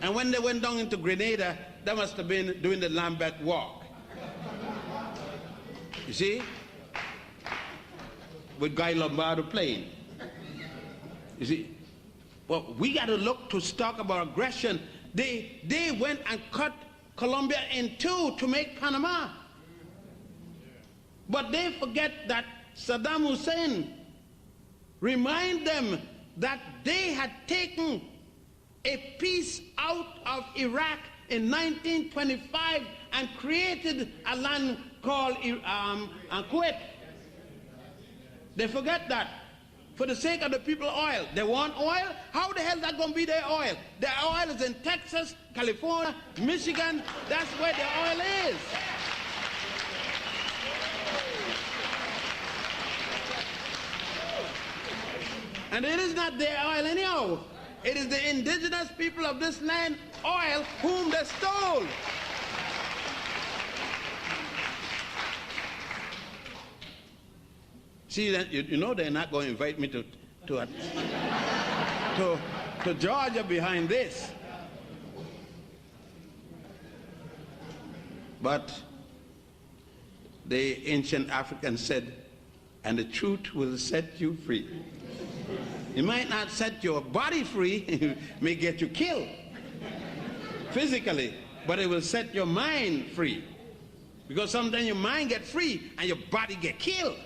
And when they went down into Grenada, that must have been doing the Lambeth walk. You see? With Guy Lombardo playing. You see? Well, we got to look to talk about aggression. They went and cut Colombia in two to make Panama. But they forget that Saddam Hussein remind them that they had taken a piece out of Iraq in 1925 and created a land called Kuwait. They forget that. For the sake of the people oil. They want oil? How the hell is that going to be their oil? Their oil is in Texas, California, Michigan. That's where the oil is. And it is not their oil anyhow. It is the indigenous people of this land oil whom they stole. See, that you know they're not going to invite me to Georgia behind this. But the ancient Africans said, and the truth will set you free. It might not set your body free, it may get you killed physically, but it will set your mind free. Because sometimes your mind gets free and your body get killed.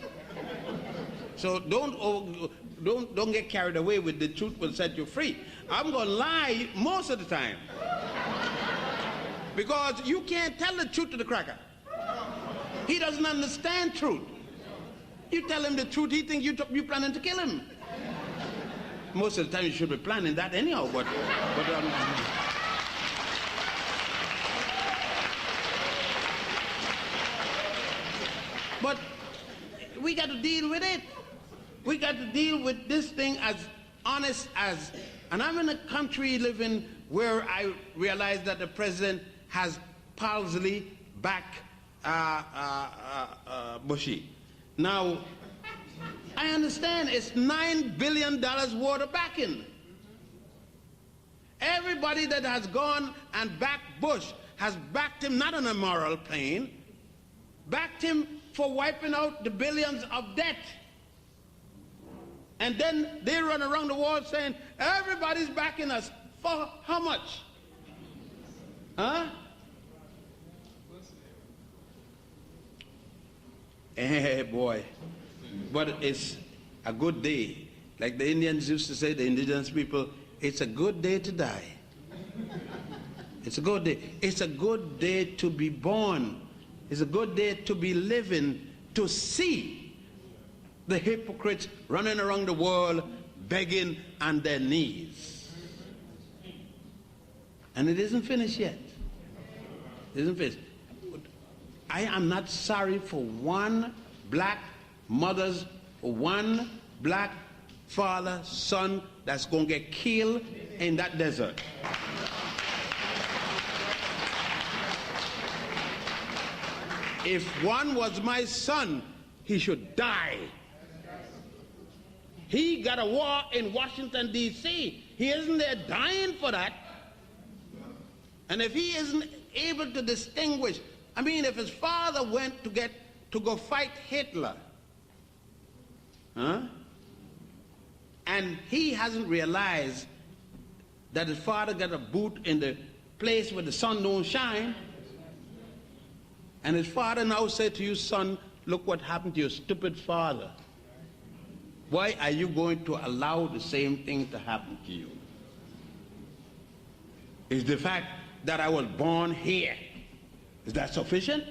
So don't get carried away with the truth will set you free. I'm going to lie most of the time. Because you can't tell the truth to the cracker. He doesn't understand truth. You tell him the truth, he thinks you're planning to kill him. Most of the time you should be planning that anyhow, but we got to deal with it. We got to deal with this thing as honest as, and I'm in a country living where I realize that the president has palsily back Bushy. Now, I understand it's $9 billion worth of backing. Everybody that has gone and backed Bush has backed him not on a moral plane, backed him for wiping out the billions of debt. And then they run around the world saying, everybody's backing us. For how much? Huh? Hey, boy. But it's a good day. Like the Indians used to say, the indigenous people, it's a good day to die. It's a good day. It's a good day to be born. It's a good day to be living, to see the hypocrites running around the world begging on their knees. And it isn't finished yet. It isn't finished. I am not sorry for one black mother's, one black father, son that's going to get killed in that desert. If one was my son, he should die. He got a war in Washington, D.C. He isn't there dying for that. And if he isn't able to distinguish, I mean, if his father went to go fight Hitler, and he hasn't realized that his father got a boot in the place where the sun don't shine, and his father now said to you, son, look what happened to your stupid father. Why are you going to allow the same thing to happen to you? Is the fact that I was born here, is that sufficient?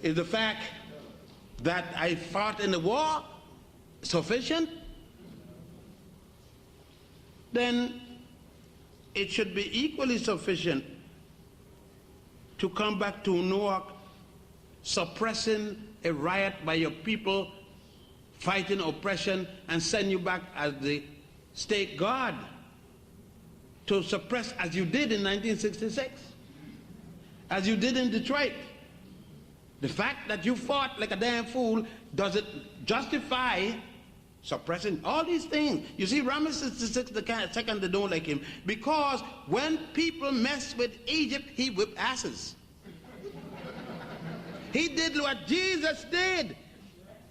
Is the fact that I fought in the war sufficient? Then it should be equally sufficient to come back to Newark suppressing a riot by your people, fighting oppression, and send you back as the state guard to suppress, as you did in 1966, as you did in Detroit. The fact that you fought like a damn fool doesn't justify suppressing all these things. You see, Ramses II, they don't like him because when people mess with Egypt, he whipped asses. He did what Jesus did.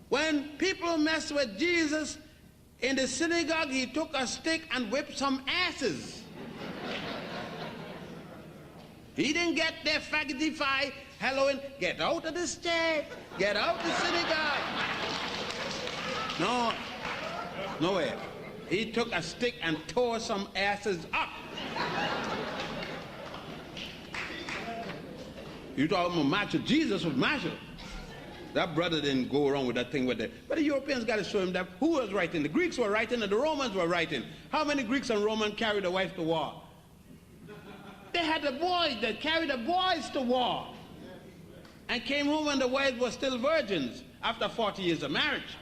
When people mess with Jesus in the synagogue, he took a stick and whipped some asses. He didn't get there faggotify, Halloween, get out of this church, get out of the synagogue. No, no way. He took a stick and tore some asses up. You talking about macho? Jesus was macho. That brother didn't go around with that thing with it. But the Europeans got to show him that who was writing. The Greeks were writing and the Romans were writing. How many Greeks and Romans carried a wife to war? They had the boys that carried the boys to war and came home when the wives were still virgins after 40 years of marriage.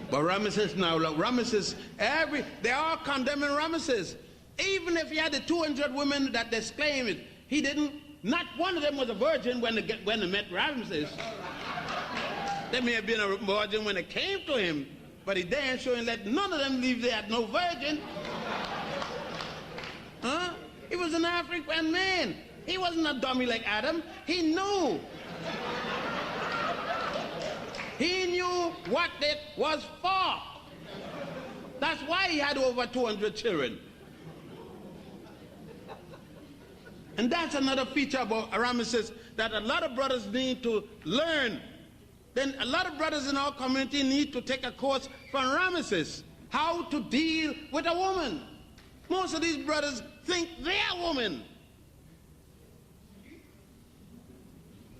But Ramses now, look, Ramses, they are condemning Ramses. Even if he had the 200 women that they claimed, he didn't, not one of them was a virgin when they met Ramses. They may have been a virgin when they came to him, but he daren't show and let none of them leave there, no virgin. Huh? He was an African man. He wasn't a dummy like Adam. He knew. He knew what it was for. That's why he had over 200 children. And that's another feature about Ramses that a lot of brothers need to learn. Then a lot of brothers in our community need to take a course from Ramses, how to deal with a woman. Most of these brothers think they're women.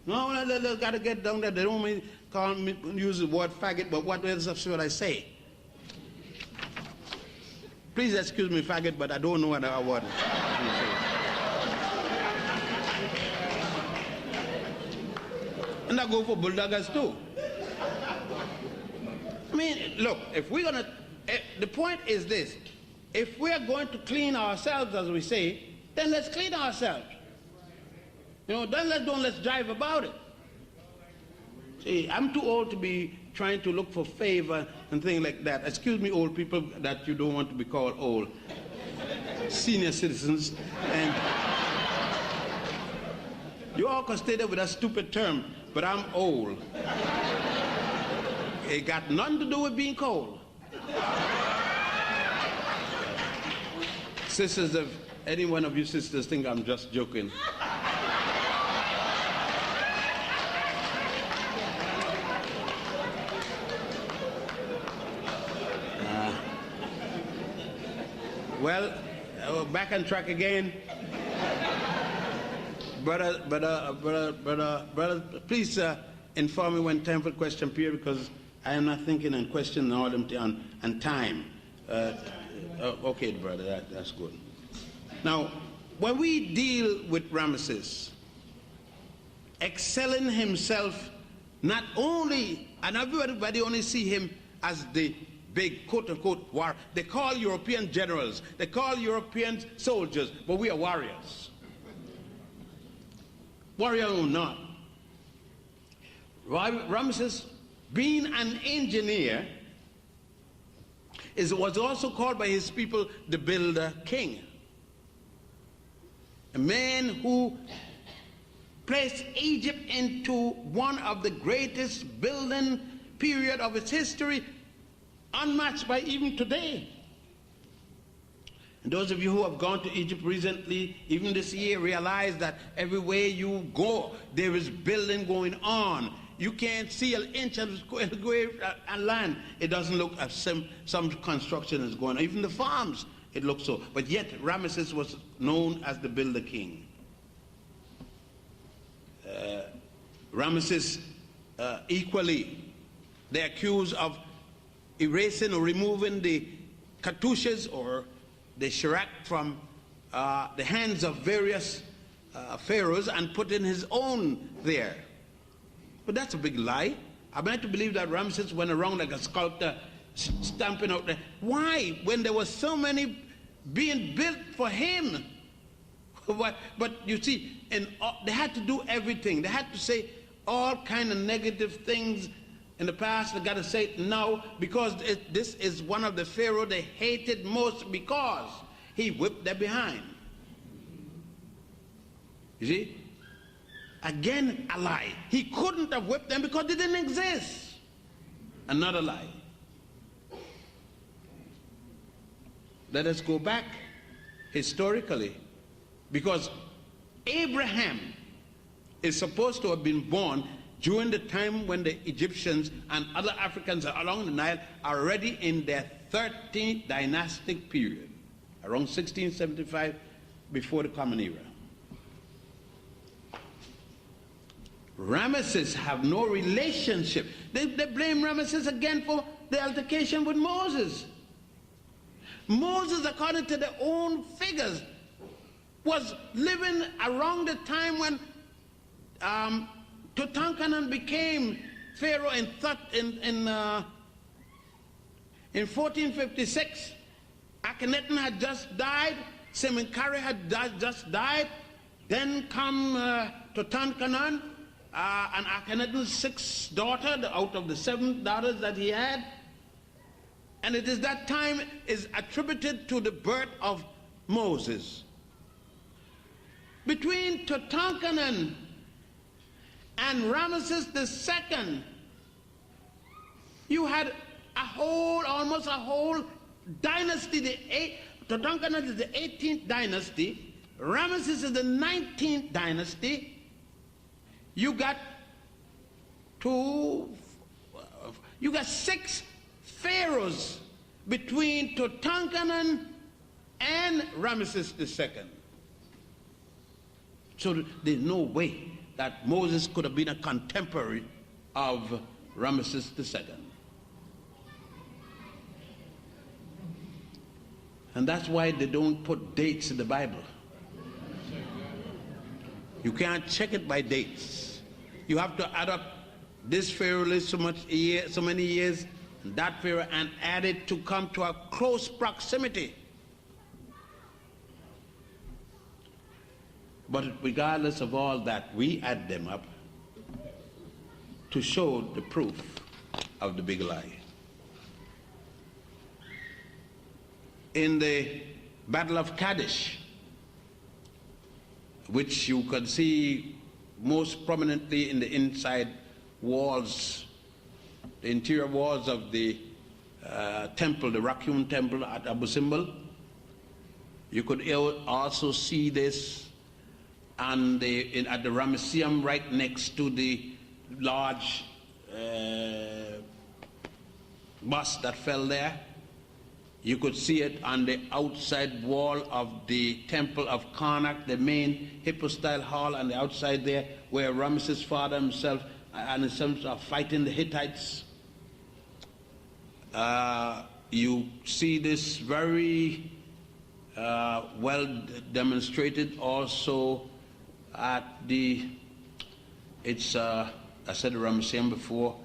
No, they got to get down there. They don't mean, use the word faggot, but what else should I say? Please excuse me, faggot, but I don't know what that word is. And I go for bulldoggers too. I mean, look, if we're going to, the point is this. If we're going to clean ourselves, as we say, then let's clean ourselves. You know, then let's drive about it. See, I'm too old to be trying to look for favor and things like that. Excuse me, old people that you don't want to be called old. Senior citizens. And you all can stay there with that stupid term, but I'm old. It got nothing to do with being cold. Sisters, if any one of you sisters think I'm just joking. Well, back on track again. Brother, please inform me when time for question period, because I am not thinking and questioning all them and time. Okay, brother, that's good. Now, when we deal with Ramesses, excelling himself, not only, and everybody only see him as the big quote-unquote war. They call European generals, they call European soldiers, but we are warriors. Warrior or not. Ramesses, being an engineer, was also called by his people the Builder King. A man who placed Egypt into one of the greatest building period of its history, unmatched by even today. And those of you who have gone to Egypt recently, even this year, realize that everywhere you go, there is building going on. You can't see an inch of land. It doesn't look as some construction is going on. Even the farms, it looks so. But yet, Ramesses was known as the Builder King. Ramesses, equally, they're accused of erasing or removing the cartouches or the shirak from the hands of various pharaohs and putting his own there. But that's a big lie. I'm meant to believe that Ramesses went around like a sculptor stamping out there. Why? When there were so many being built for him. But you see, they had to do everything. They had to say all kind of negative things in the past. They got to say it now, because this is one of the pharaoh they hated most, because he whipped them behind. You see? Again, a lie. He couldn't have whipped them because they didn't exist. Another lie. Let us go back historically, because Abraham is supposed to have been born during the time when the Egyptians and other Africans along the Nile are already in their 13th dynastic period, around 1675, before the Common Era. Ramesses have no relationship. They blame Ramesses again for the altercation with Moses. Moses, according to their own figures, was living around the time when Tutankhamun became pharaoh in 1456. Akhenaten had just died. Semenkhare had just died. Then come Tutankhamun, and Akhenaten's sixth daughter, out of the 7 daughters that he had. And it is that time is attributed to the birth of Moses. Between Tutankhamun and Ramesses II, you had almost a whole dynasty. Tutankhamun is the 18th dynasty. Ramesses is the 19th dynasty. You got 6 pharaohs between Tutankhamun and Ramesses II. So there's no way that Moses could have been a contemporary of Ramesses II. And that's why they don't put dates in the Bible. You can't check it by dates. You have to add up this pharaoh lived so many years, and that pharaoh, and add it to come to a close proximity. But regardless of all that, we add them up to show the proof of the big lie. In the Battle of Kadesh, which you can see most prominently in the inside walls, the interior walls of the temple, the Rock-hewn temple at Abu Simbel, you could also see this and at the Ramesseum right next to the large bust that fell there. You could see it on the outside wall of the temple of Karnak, the main hypostyle hall, on the outside there, where Ramesses' father himself and his sons are fighting the Hittites. You see this very well demonstrated also at the, I said the Ramesseum before,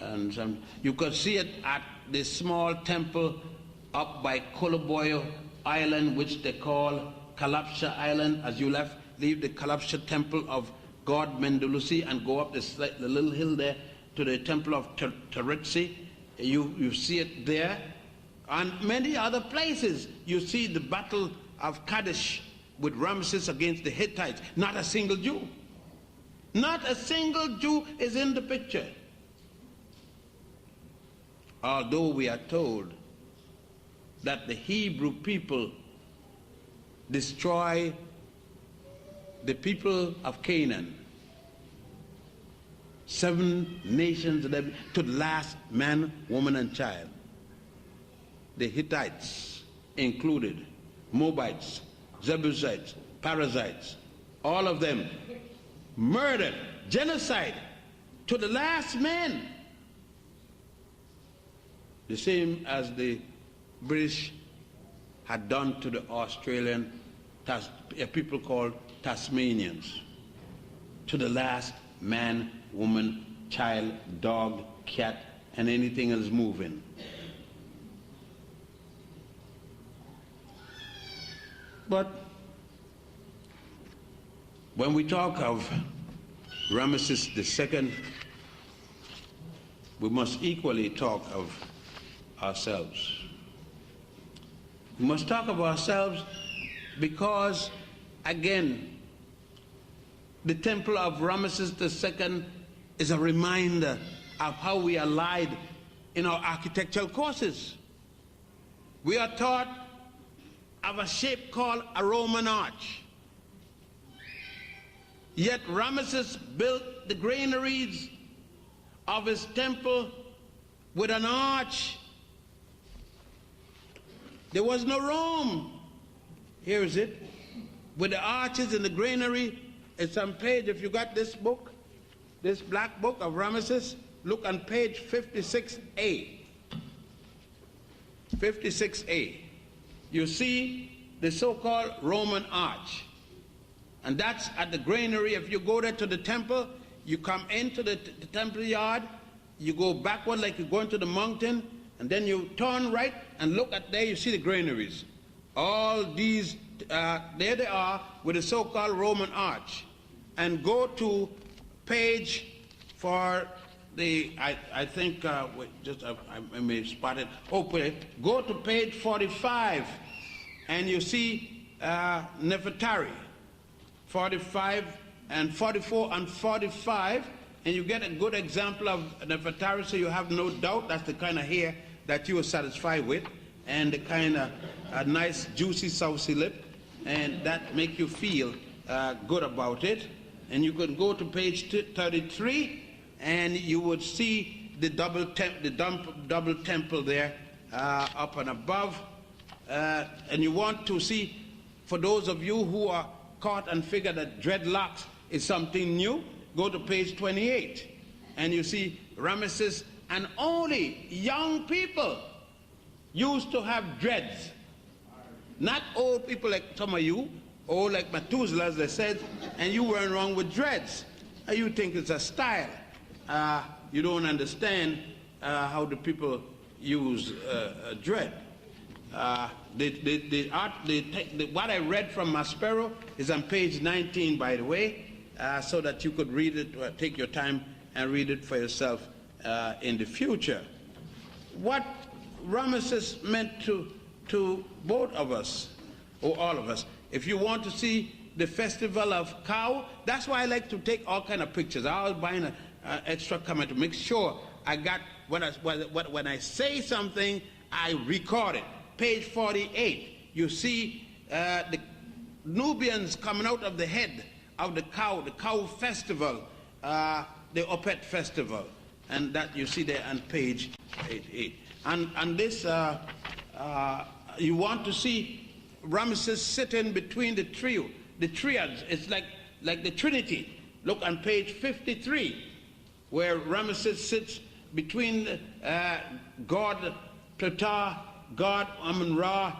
and you could see it at the small temple up by Koloboyo Island, which they call Kalapsha Island. As you leave the Kalapsha Temple of God Mendulusi and go up the little hill there to the temple of Teretsi, you see it there. And many other places, you see the battle of Kadesh with Ramses against the Hittites. Not a single Jew. Not a single Jew is in the picture. Although we are told that the Hebrew people destroy the people of Canaan, 7 nations to the last man, woman, and child. The Hittites included, Moabites, Jebusites, Perizzites, all of them murdered, genocide to the last man. The same as the British had done to the Australian people called Tasmanians, to the last man, woman, child, dog, cat, and anything else moving. But when we talk of Ramses II, we must equally talk of ourselves. We must talk of ourselves because, again, the temple of Ramses II is a reminder of how we are lied in our architectural courses. We are taught of a shape called a Roman arch. Yet Ramses built the granaries of his temple with an arch. There was no room. Here is it, with the arches in the granary. It's on page, if you got this book, this black book of Ramesses, look on page 56A. 56A. You see the so-called Roman arch. And that's at the granary. If you go there to the temple, you come into the temple yard, you go backward like you're going to the mountain, and then you turn right and look at there, you see the granaries. All these, there they are with the so-called Roman arch. And go to page for the, I think, wait, just I may spot it. Okay, go to page 45, and you see Nefertari, 45 and 44 and 45, and you get a good example of Nefertari, so you have no doubt that's the kind of hair that you are satisfied with, and the kind of nice, juicy, saucy lip, and that make you feel good about it. And you can go to page 33, and you would see the double temple there up and above. And you want to see, for those of you who are caught and figure that dreadlocks is something new, go to page 28, and you see Ramesses, and only young people used to have dreads. Not old people like some of you, old like Methuselah, as they said, and you weren't wrong with dreads. You think it's a style. You don't understand how the people use dread. What I read from Maspero is on page 19, by the way, so that you could read it, take your time and read it for yourself in the future. What Ramesses meant to both of us, or all of us, if you want to see the festival of cow, that's why I like to take all kind of pictures. I was buying an extra camera to make sure I got, when I say something, I record it. Page 48, you see the Nubians coming out of the head of the cow festival, the Opet festival, and that you see there on page 88. And this, you want to see Ramses sitting between the trio, the triads. It's like the Trinity. Look on page 53, where Ramses sits between God Ptah, God Amun-Ra,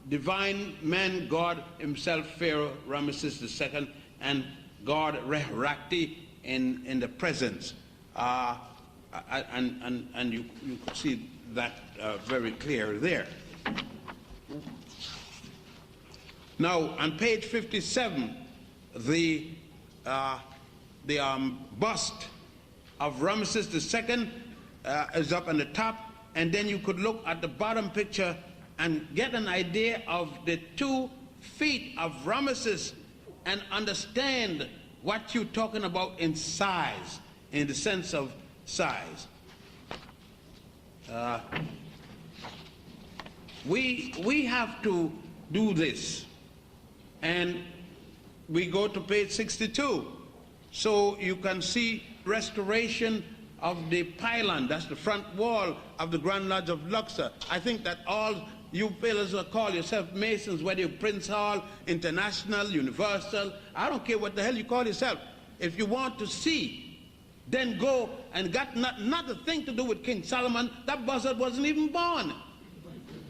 divine man, God himself, Pharaoh Ramses II, and God Re-Rakti in the presence. And you could see that very clear there. Now, on page 57, the bust of Ramses II is up on the top, and then you could look at the bottom picture and get an idea of the 2 feet of Ramses and understand what you're talking about in size, in the sense of size. We have to do this, and we go to page 62, so you can see restoration of the pylon, that's the front wall of the Grand Lodge of Luxor. I think that all you fellows who call yourself Masons, whether you're Prince Hall, International, Universal, I don't care what the hell you call yourself. If you want to see, then go, and got not a thing to do with King Solomon. That buzzard wasn't even born.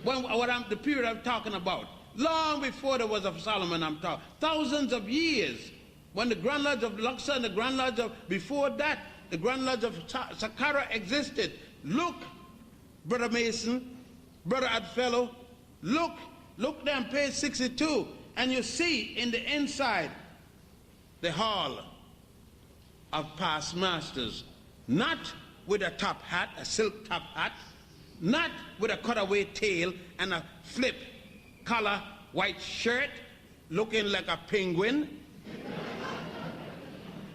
The period I'm talking about. Long before there was a Solomon, I'm talking. Thousands of years. When the Grand Lodge of Luxor and the Grand Lodge of, before that, the Grand Lodge of Saqqara existed. Look, Brother Mason, Brother Oddfellow, look down page 62, and you see in the inside the hall of past masters, not with a top hat, a silk top hat, not with a cutaway tail and a flip collar white shirt looking like a penguin.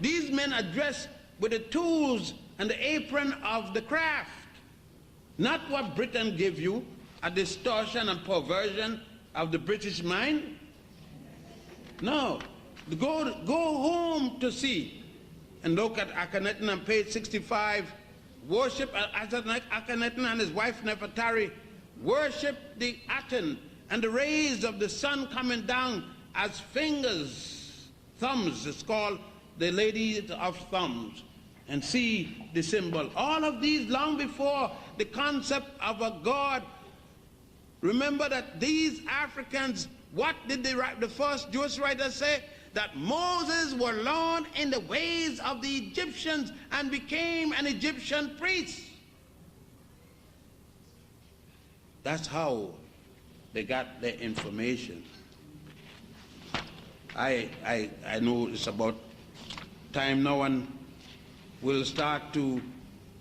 These men are dressed with the tools and the apron of the craft, not what Britain gave you, a distortion and perversion of the British mind. No, go home to see and look at Akhenaten on page 65. Worship Akhenaten and his wife Nefertari. Worship the Aten and the rays of the sun coming down as fingers, thumbs. It's called the Lady of Thumbs. And see the symbol. All of these long before the concept of a God. Remember that these Africans, what did the first Jewish writers say? That Moses was learned in the ways of the Egyptians and became an Egyptian priest. That's how they got their information. I know it's about time now, and we'll start to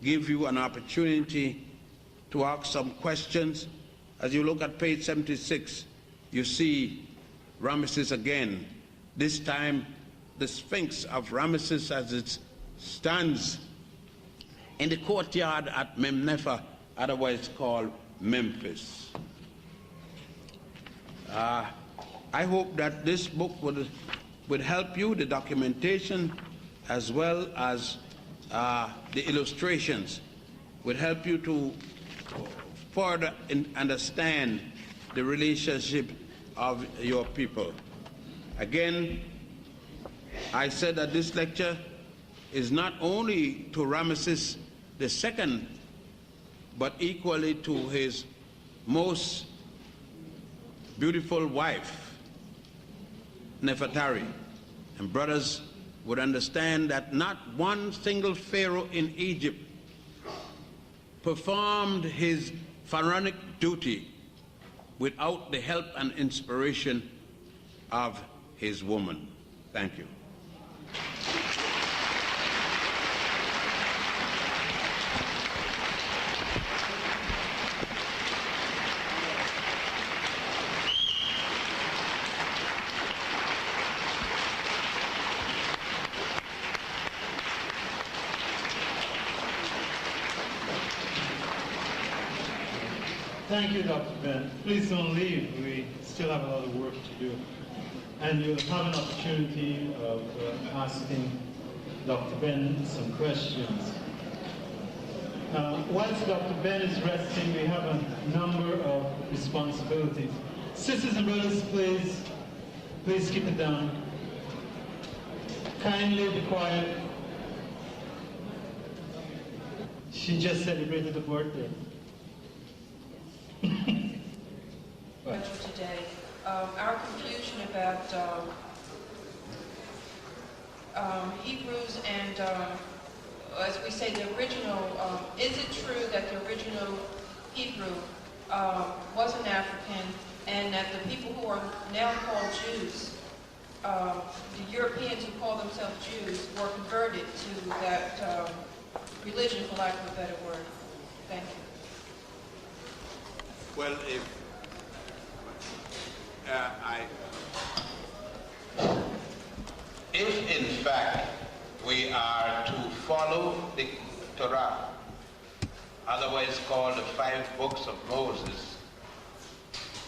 give you an opportunity to ask some questions. As you look at page 76, you see Ramesses again. This time, the Sphinx of Ramesses as it stands in the courtyard at Memnefer, otherwise called Memphis. I hope that this book would help you, the documentation as well as the illustrations would help you to further understand the relationship of your people. Again, I said that this lecture is not only to Ramesses II, but equally to his most beautiful wife, Nefertari. And brothers would understand that not one single pharaoh in Egypt performed his pharaonic duty without the help and inspiration of his woman. Thank you. Thank you, Dr. Ben. Please don't leave. We still have a lot of work to do. And you'll have an opportunity of asking Dr. Ben some questions. Whilst Dr. Ben is resting, we have a number of responsibilities. Sisters and brothers, please keep it down. Kindly be quiet. She just celebrated a birthday. Today, our confusion about Hebrews and, as we say, the original, is it true that the original Hebrew was an African, and that the people who are now called Jews, the Europeans who call themselves Jews, were converted to that religion, for lack of a better word? Thank you. Well, if in fact we are to follow the Torah, otherwise called the 5 books of Moses,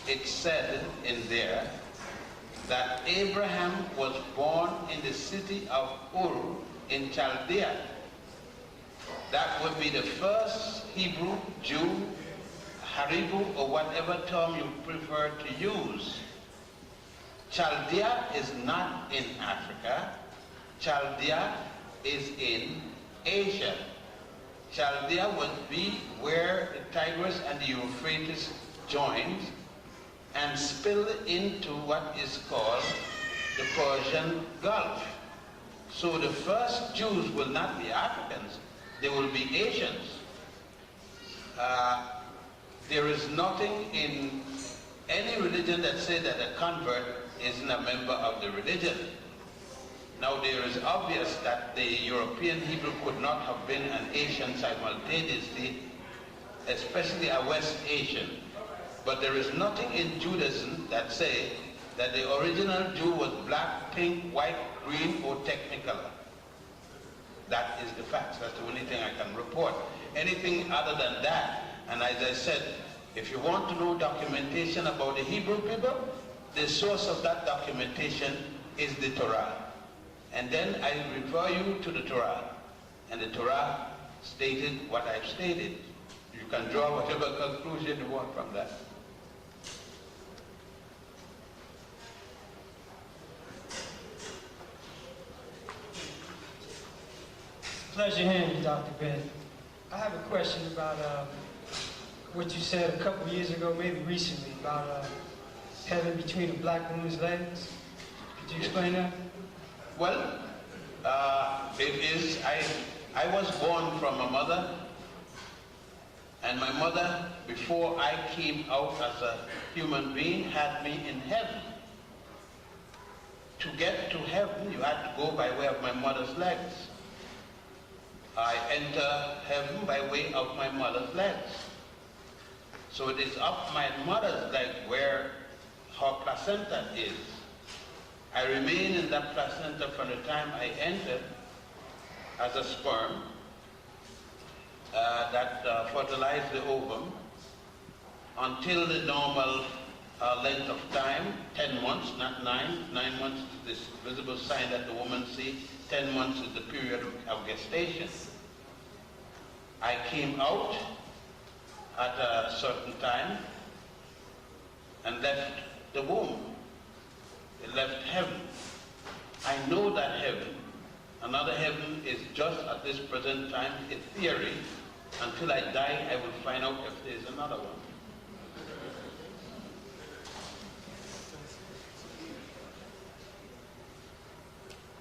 it said in there that Abraham was born in the city of Ur in Chaldea. That would be the first Hebrew, Jew, Haribu, or whatever term you prefer to use. Chaldea is not in Africa. Chaldea is in Asia. Chaldea would be where the Tigris and the Euphrates joined and spill into what is called the Persian Gulf. So the first Jews will not be Africans, they will be Asians. There is nothing in any religion that says that a convert isn't a member of the religion. Now there is obvious that the European Hebrew could not have been an Asian simultaneously, especially a West Asian. But there is nothing in Judaism that says that the original Jew was black, pink, white, green, or technicolor. That is the fact. That's the only thing I can report. Anything other than that, and as I said, if you want to know documentation about the Hebrew people, the source of that documentation is the Torah. And then I refer you to the Torah. And the Torah stated what I've stated. You can draw whatever conclusion you want from that. Pleasure hearing you, Dr. Ben. I have a question about what you said a couple years ago, maybe recently, about heaven between a black woman's legs. Could you explain that? Well, it is, I was born from a mother, and my mother, before I came out as a human being, had me in heaven. To get to heaven, you had to go by way of my mother's legs. I enter heaven by way of my mother's legs. So it is up my mother's leg where her placenta is. I remain in that placenta from the time I entered as a sperm that fertilized the ovum until the normal length of time, 10 months, not 9. 9 months is this visible sign that the woman sees. 10 months is the period of gestation. I came out at a certain time and left the womb. It left heaven. I know that heaven, another heaven, is just at this present time a theory. Until I die, I will find out if there is another one.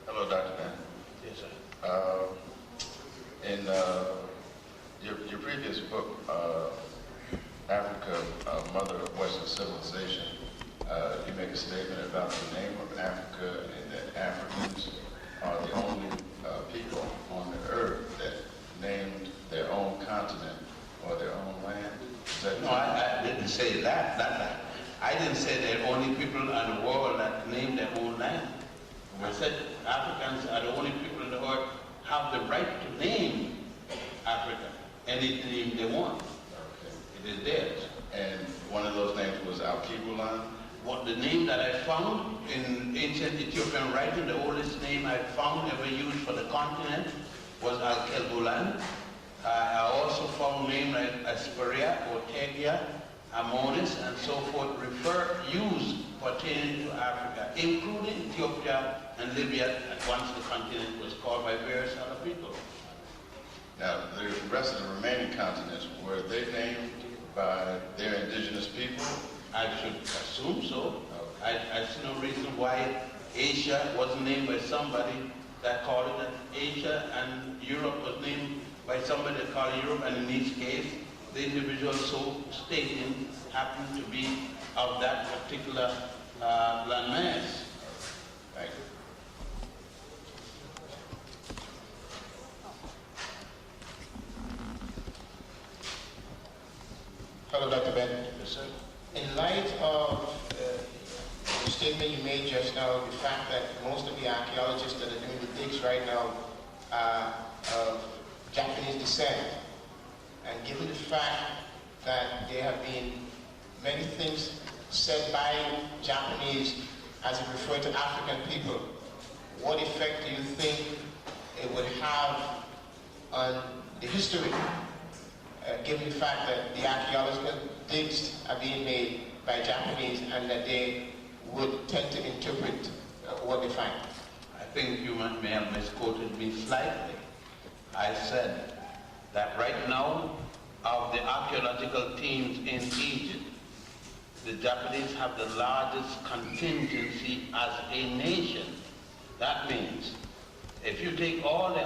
Hello, Dr. Ben. Yes, sir. In your previous book, Africa, Mother of Western Civilization, you make a statement about the name of Africa and that Africans are the only people on the earth that named their own continent or their own land. Is that No, I didn't say that. I didn't say they're only people in the world that name their own land. I said Africans are the only people in the world have the right to name Africa any name they want. Okay. It is theirs. And one of those names was Al-Kibulan. What the name that I found in ancient Ethiopian writing, the oldest name I found ever used for the continent was Al-Kelbulan. I also found names like Asperia, Ortegia, Amoris, and so forth, used pertaining to Africa, including Ethiopia and Libya, at once the continent was called by various other people. Now, the rest of the remaining continents, were they named by their indigenous people? I should assume so. I see no reason why Asia wasn't named by somebody that called it Asia, and Europe was named by somebody that called it Europe, and in each case, the individual so stating happened to be of that particular landmass. Thank you. Hello, Dr. Ben. Yes, sir. In light of the statement you made just now, the fact that most of the archaeologists that are doing the digs right now are of Japanese descent, and given the fact that there have been many things said by Japanese as it referred to African people, what effect do you think it would have on the history, given the fact that the archaeological digs are being made by Japanese and that they would tend to interpret what they find? I think you may have misquoted me slightly. I said that right now, of the archaeological teams in Egypt, the Japanese have the largest contingency as a nation. That means, if you take all the,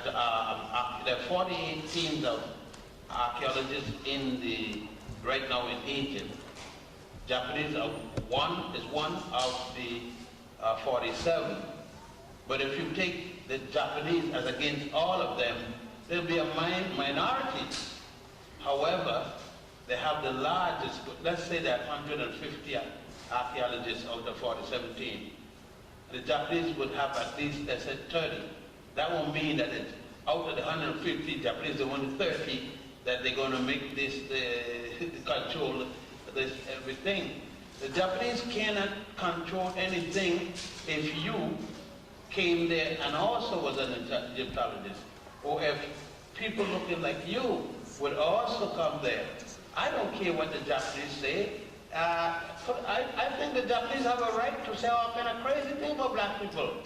there are 48 teams of archaeologists right now in Egypt. Japanese are one of the 47. But if you take the Japanese as against all of them, there'll be a minority. However, they have the largest, let's say there are 150 archaeologists out of 47 teams. The Japanese would have at least, let's say, 30. That won't mean that it's out of the 150 Japanese, there are only 30 that they're going to make this, control this everything. The Japanese cannot control anything if you came there and also was an Egyptologist, or if people looking like you would also come there. I don't care what the Japanese say. I think the Japanese have a right to say all kind of crazy things about black people,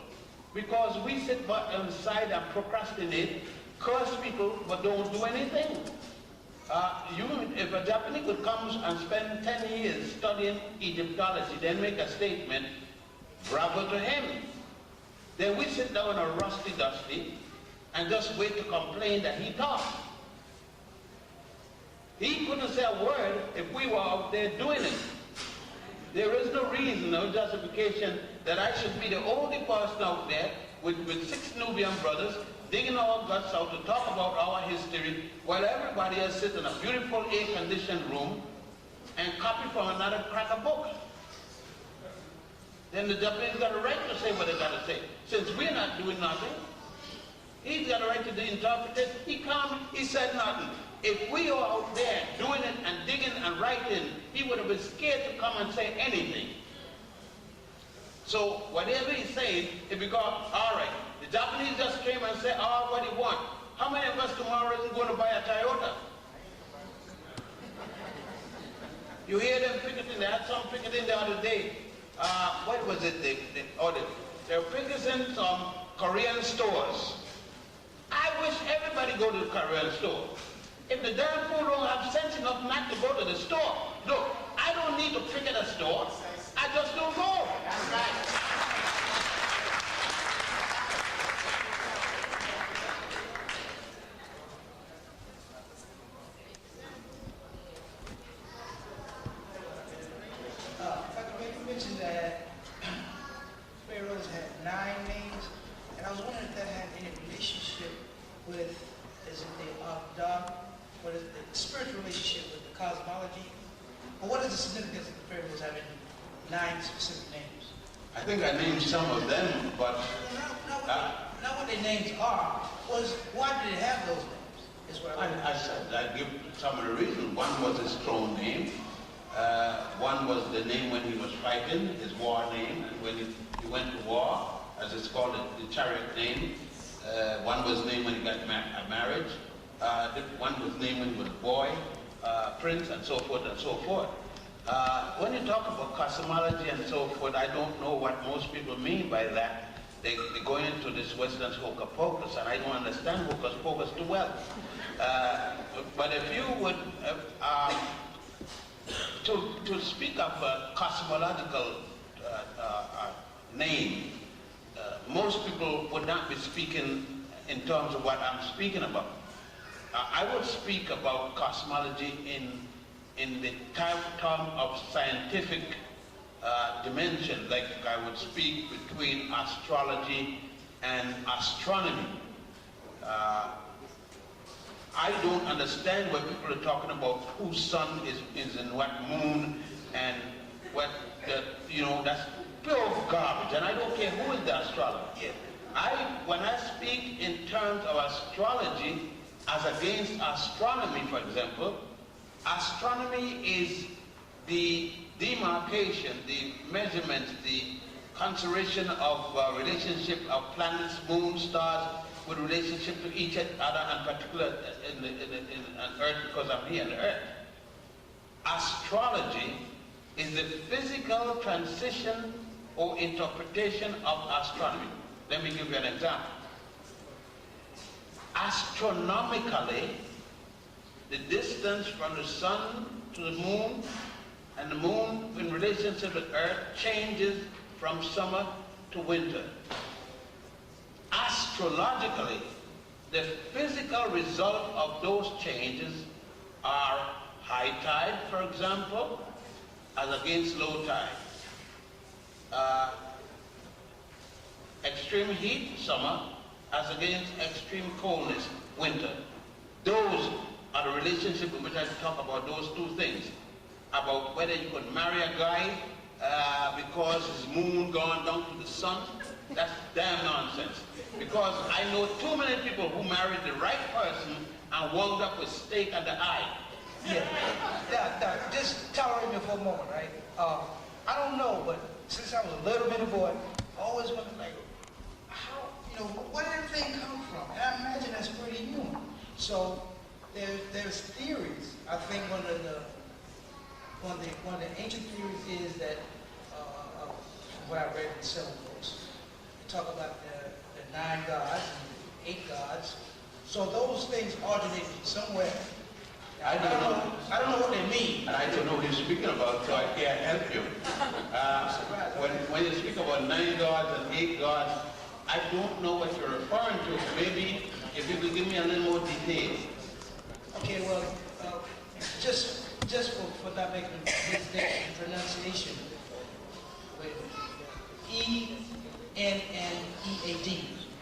because we sit on the side and procrastinate, curse people, but don't do anything. If a Japanese could come and spend 10 years studying Egyptology, then make a statement, bravo to him. Then we sit down a rusty dusty and just wait to complain that he talked. He couldn't say a word if we were out there doing it. There is no reason, no justification that I should be the only person out there with 6 Nubian brothers digging our guts out to talk about our history while everybody else sits in a beautiful air-conditioned room and copy from another cracker book. Then the Japanese got a right to say what they got to say. Since we're not doing nothing, he's got a right to interpret it. He said nothing. If we are out there doing it and digging and writing, he would have been scared to come and say anything. So whatever he's saying, it becomes, all right, the Japanese just came and said, oh, what do you want? How many of us tomorrow isn't going to buy a Toyota? You hear them picketing, they had some picketing the other day. What was it they were picketing some Korean stores. I wish everybody go to the Korean store. If the damn fool don't have sense enough not to go to the store, look, I don't need to picket a store. I just don't go. That's right. You mentioned that pharaohs had 9 names, and I was wondering if that had any relationship with, is it the what is the spiritual relationship with the cosmology? Or what is the significance of the pharaohs having 9 specific names? I think I named some of them, but not what their names are. Why did they have those names? Is what I said I give some of the reasons. One was his throne name. One was the name when he was fighting, his war name, and when he went to war, as it's called, the chariot name. One was named when he got married. One was named when he was a boy, prince, and so forth and so forth. When you talk about cosmology and so forth, I don't know what most people mean by that. they're going into this Western hocus pocus, and I don't understand hocus pocus too well. But if you would, to speak of a cosmological name, most people would not be speaking in terms of what I'm speaking about. I would speak about cosmology in the term of scientific dimension, like I would speak between astrology and astronomy. I don't understand when people are talking about whose sun is in what moon and what, that's pure garbage, and I don't care who is the astrologer. When I speak in terms of astrology as against astronomy, for example, astronomy is the demarcation, the measurement, the consideration of relationship of planets, moon, stars, with relationship to each other, and particular on Earth, because I'm here on Earth. Astrology is the physical transition or interpretation of astronomy. Let me give you an example. Astronomically, the distance from the sun to the moon and the moon in relationship with Earth changes from summer to winter. Astrologically, the physical result of those changes are high tide, for example, as against low tide. Extreme heat, summer, as against extreme coldness, winter. Those are the relationship in which I talk about those two things. About whether you could marry a guy because his moon gone down to the sun. That's damn nonsense. Because I know too many people who married the right person and wound up with stake at the eye. Yeah, just tolerate me for a moment, right? I don't know, but since I was a little bit of boy, I always wondered, like, how, where did everything come from? And I imagine that's pretty human. So there's theories. I think one of the ancient theories is that, from what I read in several books, they talk about the 9 gods and 8 gods. So those things originated somewhere. I don't know what they mean. And I don't know what you're speaking about, so I can't help you. When you speak about 9 gods and 8 gods, I don't know what you're referring to. Maybe if you could give me a little more detail. Okay, well, just for not making a mistake in pronunciation, with E-N-N-E-A-D.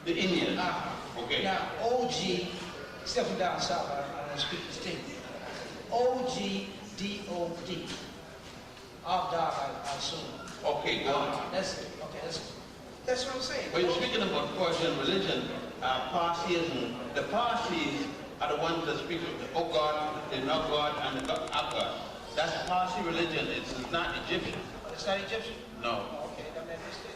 The Indian. Okay. Now, O-G, except for down south, I don't speak distinctly. O-G-D-O-D. Abdar, I assume. Okay, go on. That's it. Okay, that's what I'm saying. When you're speaking about Persian religion, Parsiism, the Parsis are the ones that speak of the O-God, the No-God, and the God. That's Parsi religion. It's not Egyptian. Oh, it's not Egyptian? No. Oh, okay, that made a mistake.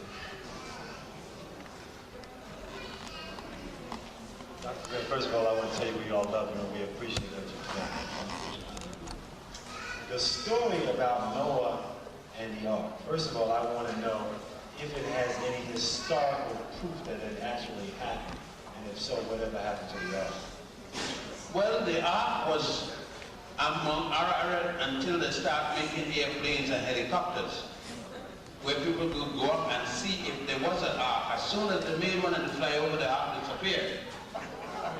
Dr. Grant, first of all, I want to tell you we all love you and we appreciate what you've done. The story about Noah and the ark. First of all, I want to know if it has any historical proof that it actually happened, and if so, whatever happened to the ark. Well, the ark was among Ararat until they start making airplanes and helicopters, where people could go up and see if there was an ark. As soon as they made one and they fly over, the ark disappeared.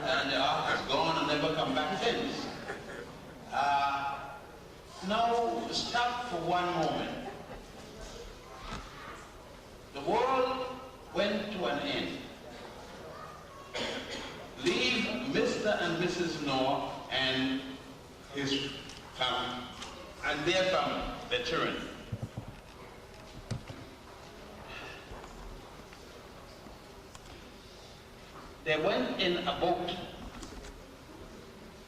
And the ark is gone and never come back since. Now, stop for one moment. The world went to an end. Leave Mr. and Mrs. Noah and his family, and their family, their children. They went in a boat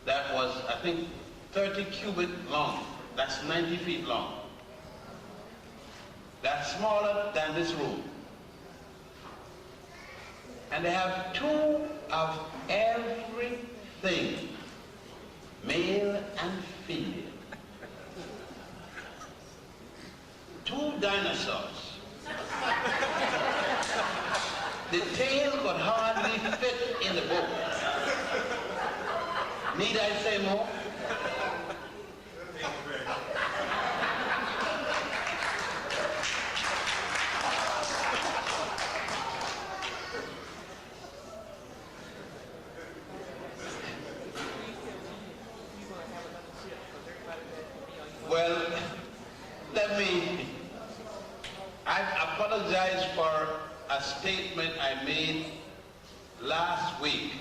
that was, I think, 30 cubit long. That's 90 feet long. That's smaller than this room. And they have 2 of everything, male and female. 2 dinosaurs. apologize for a statement I made last week.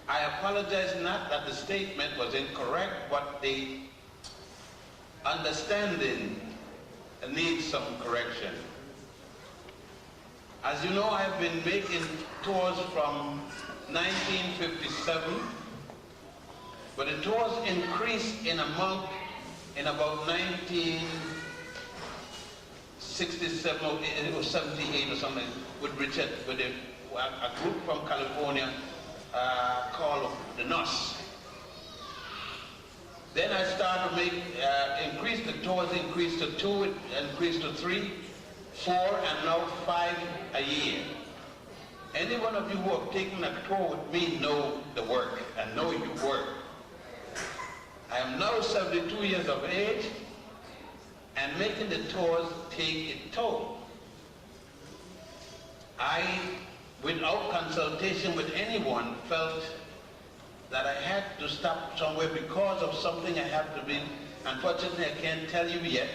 I apologize not that the statement was incorrect, but the understanding needs some correction. As you know, I've been making tours from 1957, but the tours increased in amount in about 1967 or 78 or something with Richard, with a group from California called the NOS. Then I started to make, increase the tours, increased to 2, increased to 3, 4, and now 5 a year. Any one of you who have taken a tour with me know the work and know you work. I am now 72 years of age, and making the tours take a toll. I, without consultation with anyone, felt that I had to stop somewhere because of something I have to be. Unfortunately, I can't tell you yet.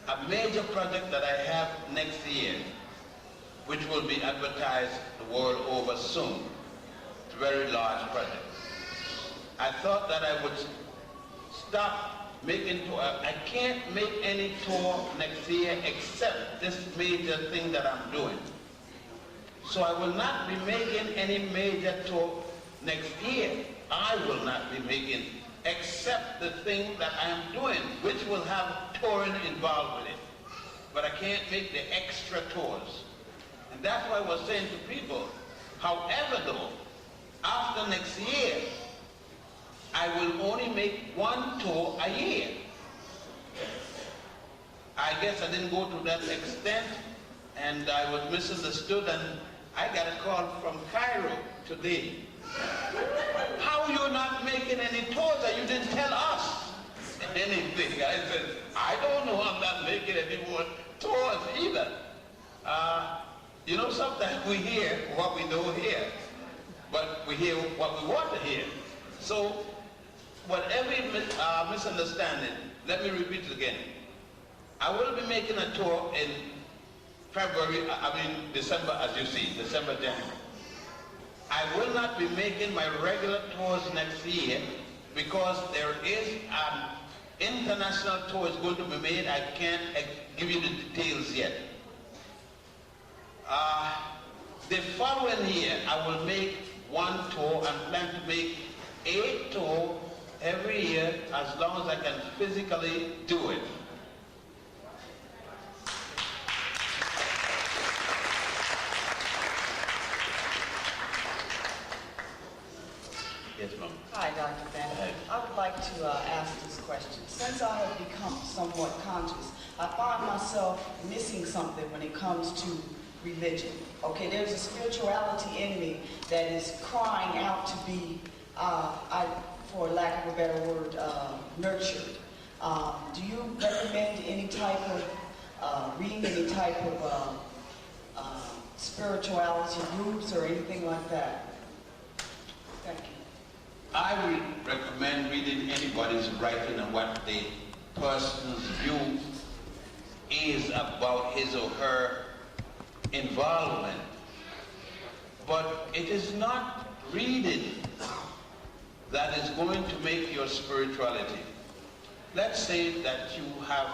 A major project that I have next year, which will be advertised the world over soon. It's a very large project. I thought that I would stop making tour. I can't make any tour next year except this major thing that I'm doing. So I will not be making any major tour next year. I will not be making except the thing that I am doing, which will have touring involved with it. But I can't make the extra tours. And that's why I was saying to people, however though, after next year, I will only make 1 tour a year. I guess I didn't go to that extent, and I was misunderstood, and I got a call from Cairo today. How are you not making any tours that you didn't tell us anything? I said, I don't know, I'm not making any more tours either. You know, sometimes we hear what we don't hear, but we hear what we want to hear. So, whatever misunderstanding, let me repeat it again. I will be making a tour in December, as you see, December, January. I will not be making my regular tours next year because there is an international tour is going to be made. I can't give you the details yet. The following year, I will make 1 tour and plan to make 8 tours every year as long as I can physically do it. Yes, ma'am. Hi, Dr. Ben. I would like to ask this question. Since I have become somewhat conscious, I find myself missing something when it comes to religion. Okay, there's a spirituality in me that is crying out to be, for lack of a better word, nurtured. Do you recommend any type of reading, any type of spirituality groups or anything like that? Thank you. I would recommend reading anybody's writing and what the person's view is about his or her involvement. But it is not reading that is going to make your spirituality. Let's say that you have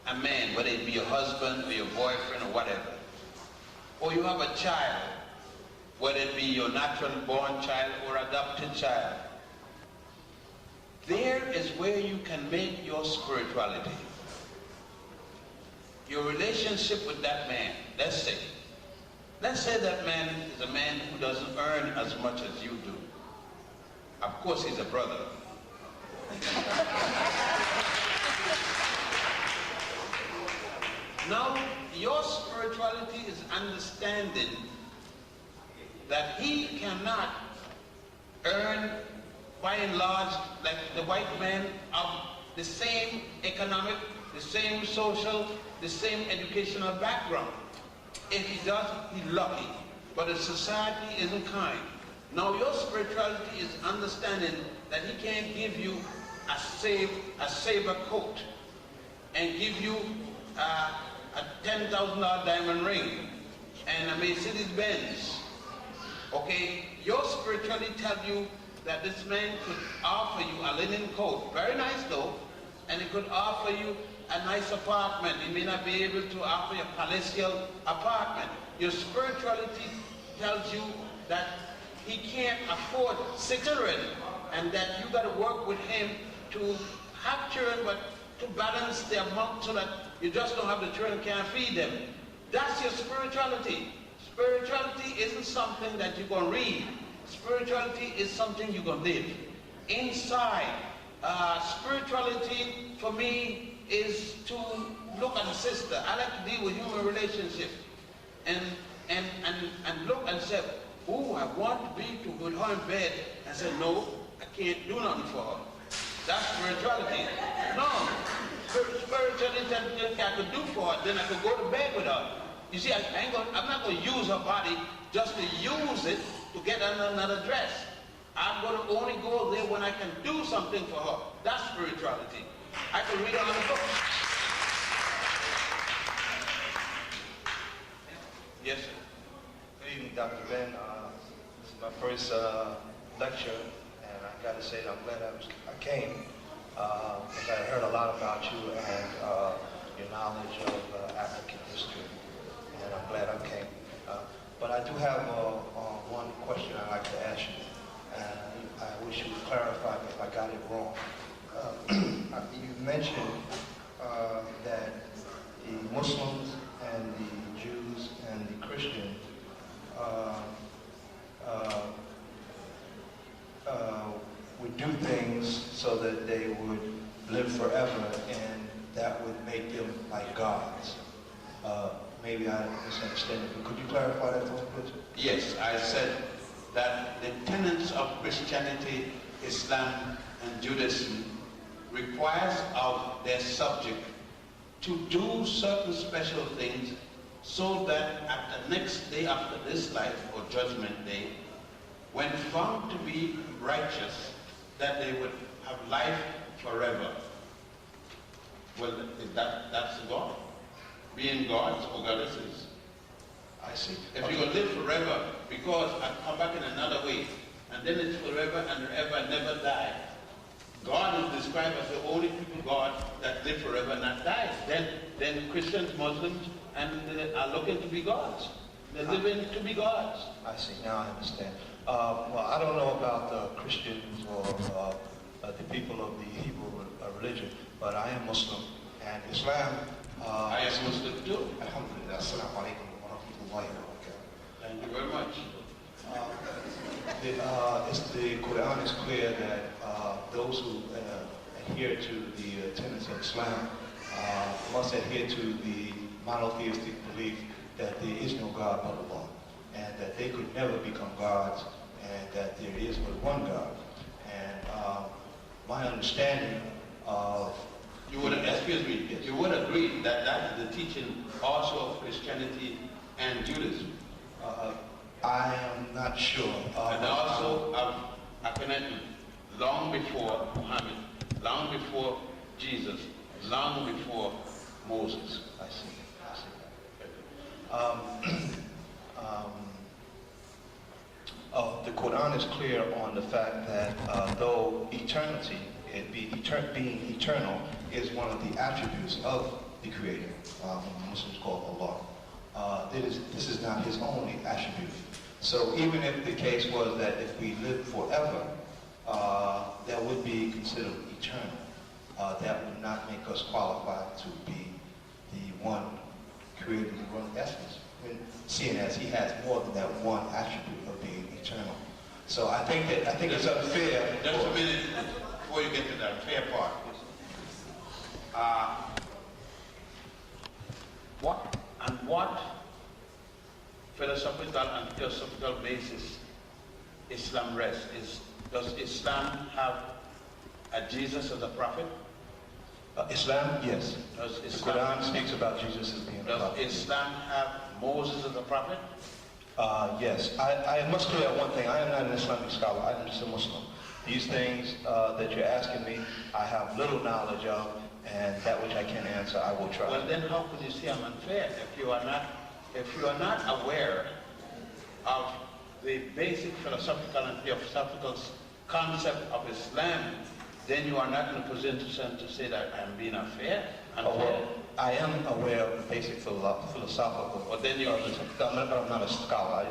a man, whether it be your husband or your boyfriend or whatever, or you have a child, whether it be your naturally born child or adopted child. There is where you can make your spirituality. Your relationship with that man, let's say that man is a man who doesn't earn as much as you do. Of course he's a brother. Now, your spirituality is understanding that he cannot earn, by and large, like the white man, of the same economic, the same social, the same educational background. If he does, he's lucky. But the society isn't kind. Now your spirituality is understanding that he can't give you a saber coat and give you a a $10,000 diamond ring and a Mercedes-Benz. Okay, your spirituality tells you that this man could offer you a linen coat, very nice though, and he could offer you a nice apartment. He may not be able to offer you a palatial apartment. Your spirituality tells you that he can't afford 6 children and that you got to work with him to have children, but to balance the amount so that you just don't have the children, can't feed them. That's your spirituality. Spirituality isn't something that you're going to read. Spirituality is something you're going to live. Inside, spirituality for me is to look at a sister. I like to deal with human relationships and look and say, oh, I want to be with her in bed, and say, no, I can't do nothing for her. That's spirituality. No, spirituality is anything I could do for her, then I could go to bed with her. You see, I'm not going to use her body just to use it to get another dress. I'm going to only go there when I can do something for her. That's spirituality. I can read her on the book. Yes, sir. Good evening, Dr. Ben. This is my first lecture, and I got to say that I'm glad I came because I heard a lot about you and your knowledge of African history, and I'm glad I came. But I do have one question I'd like to ask you, and I wish you would clarify me if I got it wrong. You mentioned that the Muslims and the Jews and the Christians would do things so that they would live forever, and that would make them like gods. Maybe I misunderstand it, but could you clarify that for me, please? Yes, I said that the tenets of Christianity, Islam, and Judaism requires of their subject to do certain special things so that at the next day after this life, or judgment day, when found to be righteous, that they would have life forever. Well, that's God. Being gods or goddesses. I see. If you're going to live forever, because I come back in another way, and then it's forever and ever, never die. God is described as the only people God that live forever and not die. Then Christians, Muslims, and are looking to be gods. They're living to be gods. I see. Now I understand. Well, I don't know about Christians or the people of the Hebrew religion, but I am Muslim, and Islam. I am Muslim too. Alhamdulillah. Assalamu alaikum wa rahmatullahi wa barakatuh. Thank you very much. The Quran is clear that those who adhere to the tenets of Islam must adhere to the monotheistic belief that there is no God but Allah, and that they could never become gods, and that there is but one God. And my understanding of you would agree that that is the teaching also of Christianity and Judaism. I am not sure. And also of Akhenaten, long before Muhammad, long before Jesus, long before Moses. I see. The Quran is clear on the fact that though eternity, being eternal, is one of the attributes of the Creator, Muslims call Allah. This is not His only attribute. So even if the case was that if we live forever, that would be considered eternal. That would not make us qualified to be the one created in one essence, seeing as He has more than that one attribute of being eternal. So I think it's unfair. Just a minute before you get to that fair part. What philosophical and theosophical basis Islam rests? Does Islam have a Jesus as a prophet? Islam, yes. Does the Quran speaks about Jesus as being a prophet. Does Islam have Moses as a prophet? Yes. I must clear one thing. I am not an Islamic scholar. I am just a Muslim. These things that you're asking me, I have little knowledge of, and that which I can answer, I will try. Well, then how could you say I'm unfair if you are not aware of the basic philosophical and theosophical concept of Islam? Then you are not in a position to say that I'm being unfair. Well, I am aware of the basic philosophical. But then you. I'm not a scholar.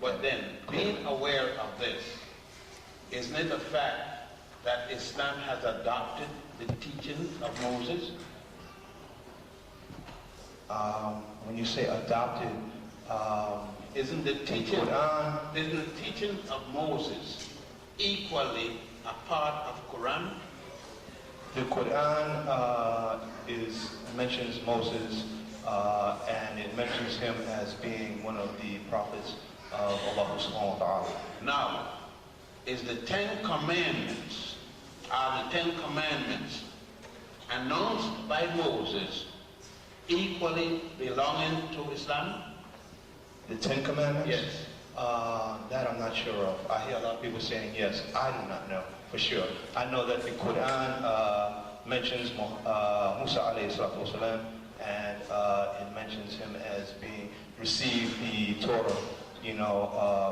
But then, being aware of this, isn't it a fact that Islam has adopted the teachings of Moses? When you say adopted, isn't the teachings of Moses equally a part of Quran? The Quran mentions Moses, and it mentions him as being one of the prophets of Allah subhanahu wa ta'ala. Now, is the Ten Commandments, announced by Moses equally belonging to Islam? The Ten Commandments? Yes. That I'm not sure of. I hear a lot of people saying yes. I do not know for sure. I know that the Quran mentions Musa alayhi salatu wasalam, and it mentions him as being received the Torah,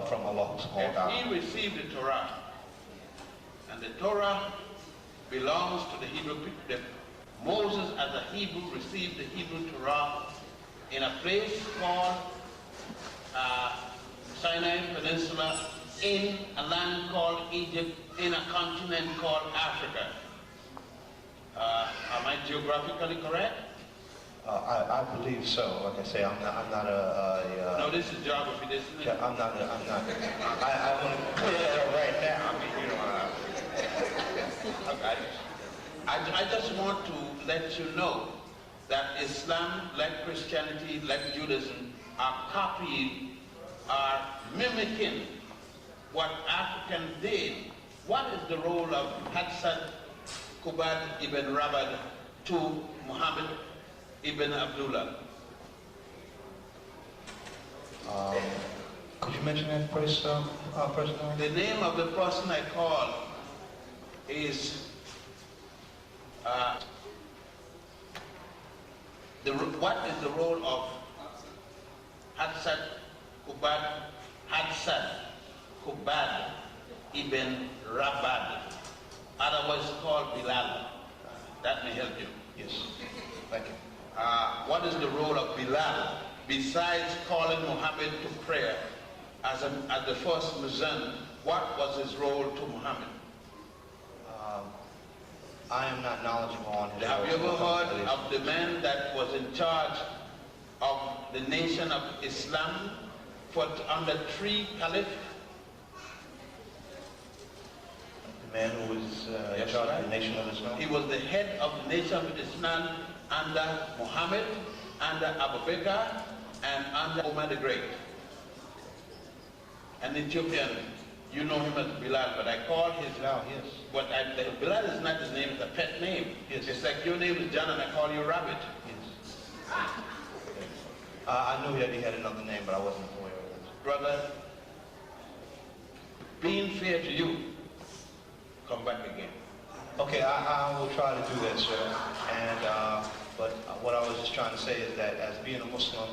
from Allah subhanahu wa ta'ala. If he received the Torah, and the Torah belongs to the Hebrew people, Moses as a Hebrew received the Hebrew Torah in a place called Sinai Peninsula, in a land called Egypt, in a continent called Africa. Am I geographically correct? I believe so. Like I say, I'm not a no, this is geography. This is. Yeah, I'm not. I want to clear that up right now. I just want to let you know that Islam, like Christianity, like Judaism, are copying, are mimicking what Africans did. What is the role of Hadsad Kubad ibn Rabad to Muhammad ibn Abdullah? Could you mention that person? The name of the person I call is what is the role of Hadsad Kubad ibn Rabad, otherwise called Bilal? That may help you. Yes, thank you. What is the role of Bilal besides calling Muhammad to prayer as the first Muezzin? What was his role to Muhammad? I am not knowledgeable on his Have you ever heard of the man that was in charge of the nation of Islam under 3 caliphs? The man who was in charge of the nation of Islam? He was the head of the nation of Islam under Muhammad, under Abu Bakr, and under Umar the Great. An Ethiopian. You know him as Bilal, but I call his Bilal, yes. But Bilal is not his name, it's a pet name. Yes. It's like your name is John and I call you Rabbit. Yes. I knew that he had another name, but I wasn't aware of it. Brother, being fair to you, come back again. Okay, I will try to do that, sir. And but what I was just trying to say is that as being a Muslim,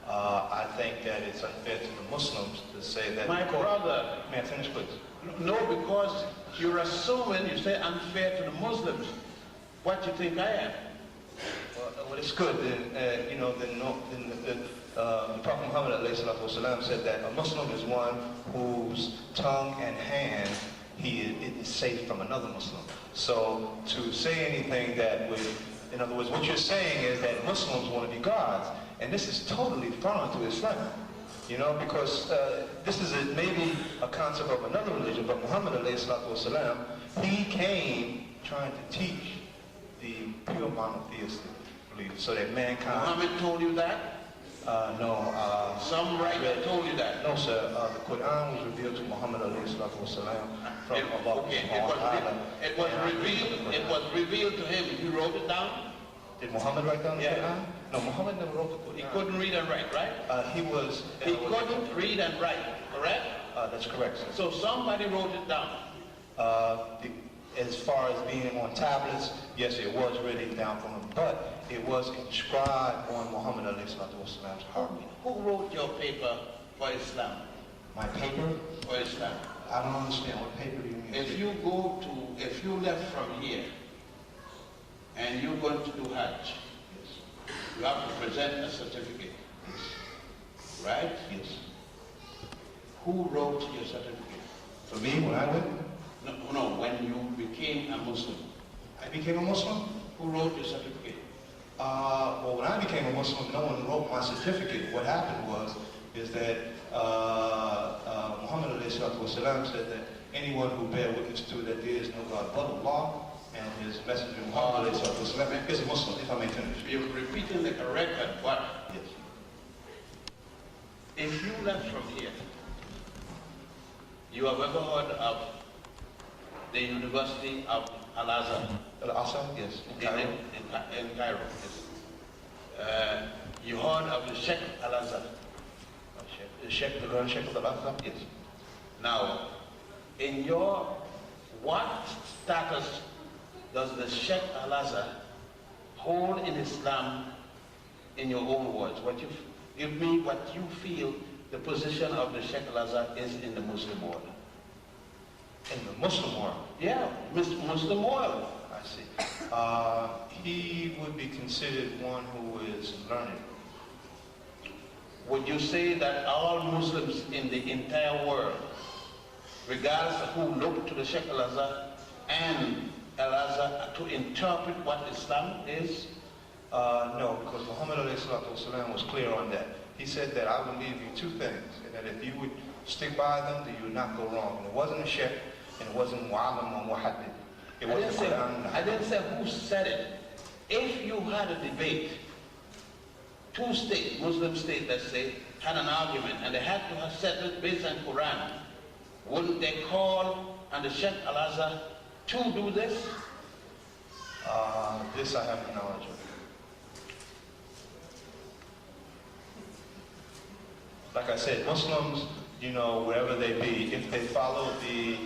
I think that it's unfair to the Muslims to say that. My brother. May I finish, please? No, because you're assuming, you say unfair to the Muslims. What do you think I am? Well, it's good. The Prophet Muhammad ﷺ said that a Muslim is one whose tongue and hand is safe from another Muslim. So to say anything that would, in other words, what you're saying is that Muslims want to be gods, and this is totally foreign to Islam. Because this is maybe a concept of another religion, but Muhammad ﷺ, he came trying to teach the pure monotheistic belief, so that mankind. Muhammad told you that? No. Some writer told you that? No, sir. The Quran was revealed to Muhammad ﷺ from Allah. Okay, it was revealed to him. He wrote it down? Did Muhammad write down the Quran? No, Muhammad never wrote the Quran. He couldn't read and write, right? He couldn't read and write, correct? That's correct, sir. So somebody wrote it down. As far as being on tablets, yes, it was written down from him, but it was inscribed on Muhammad alayhi salatu wasalam's heart. Who wrote your paper for Islam? My paper? For Islam. I don't understand. What paper do you mean? If you left from here and you're going to do Hajj, you have to present a certificate. Right? Yes. Who wrote your certificate? For me, when I went? No, when you became a Muslim. I became a Muslim? Who wrote your certificate? Well, when I became a Muslim, no one wrote my certificate. What happened is that Muhammad ﷺ said that anyone who bear witness to that there is no God but Allah, and his messenger Muhammad ﷺ is a Muslim, if I may finish. You're repeating the correct one, but yes. If you left from here, you have ever heard of the University of Al-Azhar? Al-Azhar, yes. In Cairo, yes. You heard of the Sheikh Al-Azhar? The Grand Sheikh of Al-Azhar, yes. Now, what status does the Sheikh Al-Azhar hold in Islam, in your own words? Give me what you feel the position of the Sheikh Al-Azhar is in the Muslim world. In the Muslim world? Yeah, Muslim world. I see. He would be considered one who is learned. Would you say that all Muslims in the entire world, regardless of who look to the Sheikh Al-Azhar and Al-Azhar to interpret what Islam is? No, because Muhammad ﷺ was clear on that. He said that I will leave you two things, and that if you would stick by them, then you would not go wrong. And it wasn't a sheikh, and it wasn't mu'alim or muhaddid. It wasn't the Quran. I didn't say who said it. If you had a debate, two states, Muslim states, let's say, had an argument, and they had to have settled based on Quran, wouldn't they call on the Sheikh Al-Azhar to do this? This I have no knowledge of. Like I said, Muslims, wherever they be, if they follow the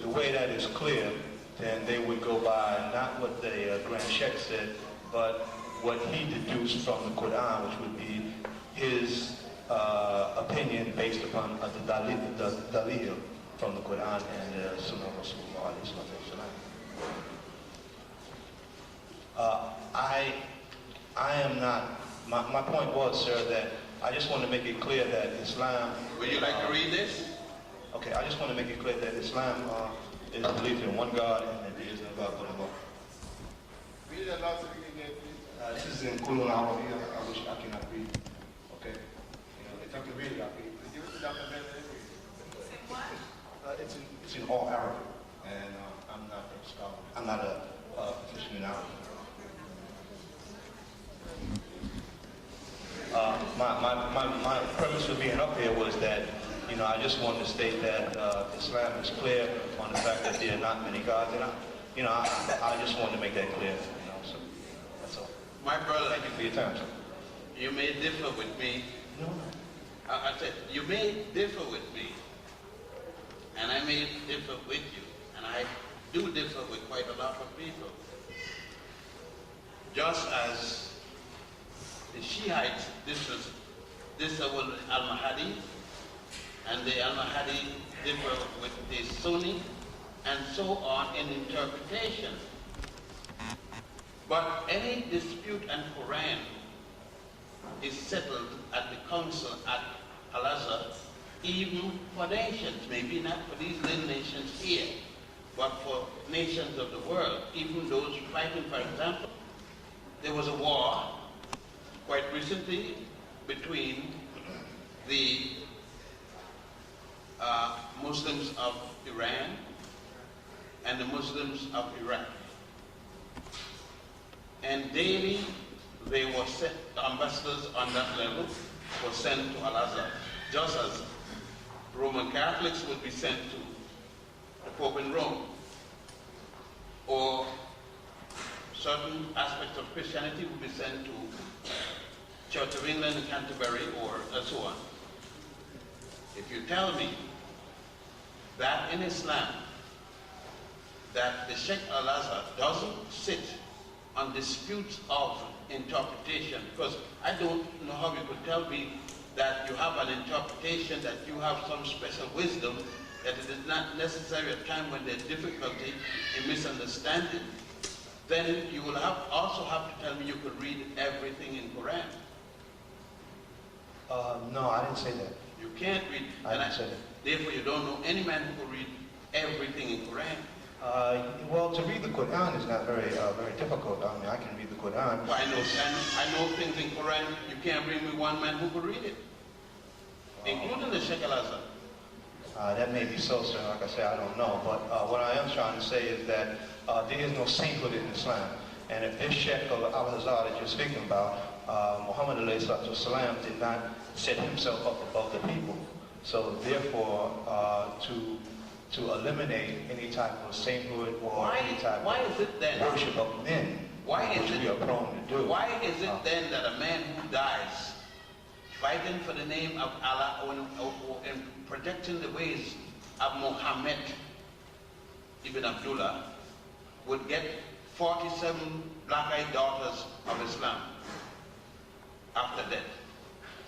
way that is clear, then they would go by not what the Grand Sheikh said, but what he deduced from the Quran, which would be his opinion based upon the dalil from the Quran and the Sunnah of Rasulullah. I am not, my point was, sir, that I just want to make it clear that Islam... Would you like to read this? Okay, I just want to make it clear that Islam is believed in one God and that there is no God but Allah. Read it aloud so we can get it. This is in Kulun Arabiya. I wish I cannot read. Okay? If I can read it, I can. Give it to Dr. Ben. It's in all Arabic, and I'm not a scholar. I'm not a proficient in Arabic. My premise for being up here was that, I just wanted to state that Islam is clear on the fact that there are not many gods, and I just wanted to make that clear, so that's all. My brother, thank you for your time, sir. You may differ with me. No. I said, you may differ with me, and I may differ with you, and I do differ with quite a lot of people. Just as the Shiites, this was Al-Mahdi, and the Al-Mahdi differ with the Sunni, and so on in interpretation. But any dispute and Quran is settled at the council at Al-Azhar, even for nations, maybe not for these little nations here, but for nations of the world, even those fighting. For example, there was a war quite recently between the Muslims of Iran and the Muslims of Iraq. And daily they were sent, ambassadors on that level were sent to Al-Azhar, just as Roman Catholics would be sent to the Pope in Rome, or certain aspects of Christianity would be sent to Church of England and Canterbury, or so on. If you tell me that in Islam that the Sheikh Al-Azhar doesn't sit on disputes of interpretation, because I don't know how you could tell me that you have an interpretation, that you have some special wisdom, that it is not necessary at a time when there's difficulty in misunderstanding. Then you will also have to tell me you could read everything in Quran. No, I didn't say that. You can't read. I didn't say that. Therefore, you don't know any man who could read everything in Quran. Well, to read the Quran is not very difficult. I mean, I can read the Quran. Well, I know things in Quran. You can't bring me one man who could read it, including the Sheikh Al-Azhar. That may be so, sir. Like I say, I don't know. But what I am trying to say is that there is no sainthood in Islam. And if this Sheikh Al-Azhar that you're speaking about, Muhammad ﷺ did not set himself up above the people. So therefore, to eliminate any type of sainthood or any type of worship of men, which we are prone to do. Why is it then that a man who dies fighting for the name of Allah and protecting the ways of Muhammad ibn Abdullah would get 47 black-eyed daughters of Islam after death?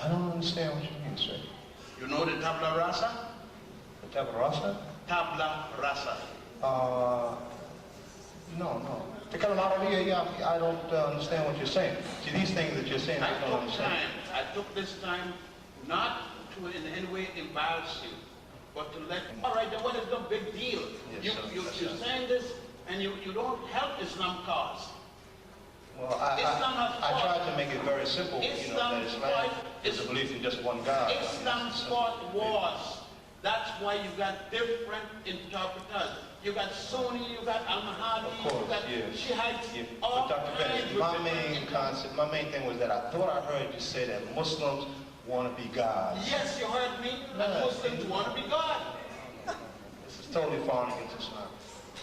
I don't understand what you mean, sir. You know the tabla rasa? The tabla rasa? Tabla rasa. No. I don't understand what you're saying. See, these things that you're saying, I don't understand. I took this time not to in any way embarrass you, but to let, all right, then what is the big deal? Yes, you're saying this and you don't help Islam cause. Well, I tried to make it very simple, that Islam is a belief in just one God. Islam fought wars. That's why you got different interpreters. You got Sunni, you got Al-Mahdi, you got Shiites, all Dr. Bennett, my main thing was that I thought I heard you say that Muslims want to be God. Yes, you heard me. That Muslims want to be God. This is totally foreign against Islam.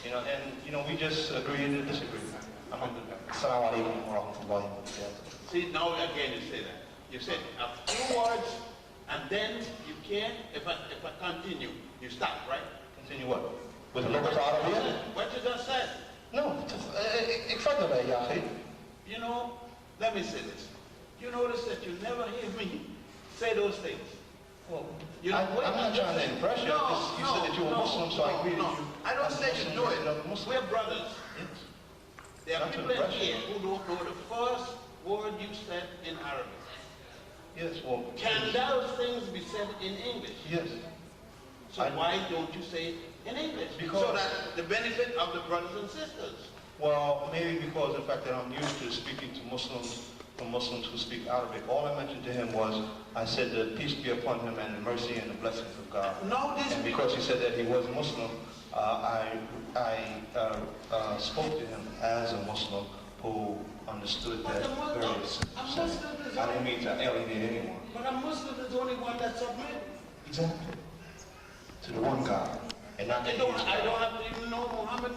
And we just agree to disagree. Assalamu alaikum wa rahmatullahi wa barakatuh. See, now again you say that. You said a few words, and then you can't, if I continue, you stop, right? Continue what? With the local Arabic? What you just said. No, let me say this. You notice that you never hear me say those things. Well, I'm not trying to impress you. You said that you were Muslim, so I agree with you. I don't say you do it. We're brothers. There are people in here who don't know the first word you said in Arabic. Yes, well... Can those things be said in English? Yes. So why don't you say it in English? Because, so that the benefit of the brothers and sisters. Well, maybe because of the fact that I'm used to speaking to Muslims who speak Arabic. All I mentioned to him was, I said that peace be upon him and the mercy and the blessings of God. And because he said that he was Muslim, I spoke to him as a Muslim who understood that very simply. I didn't mean to alienate anyone. But a Muslim is the only one that submits. Exactly. To the one God. And not I don't have to even know Muhammad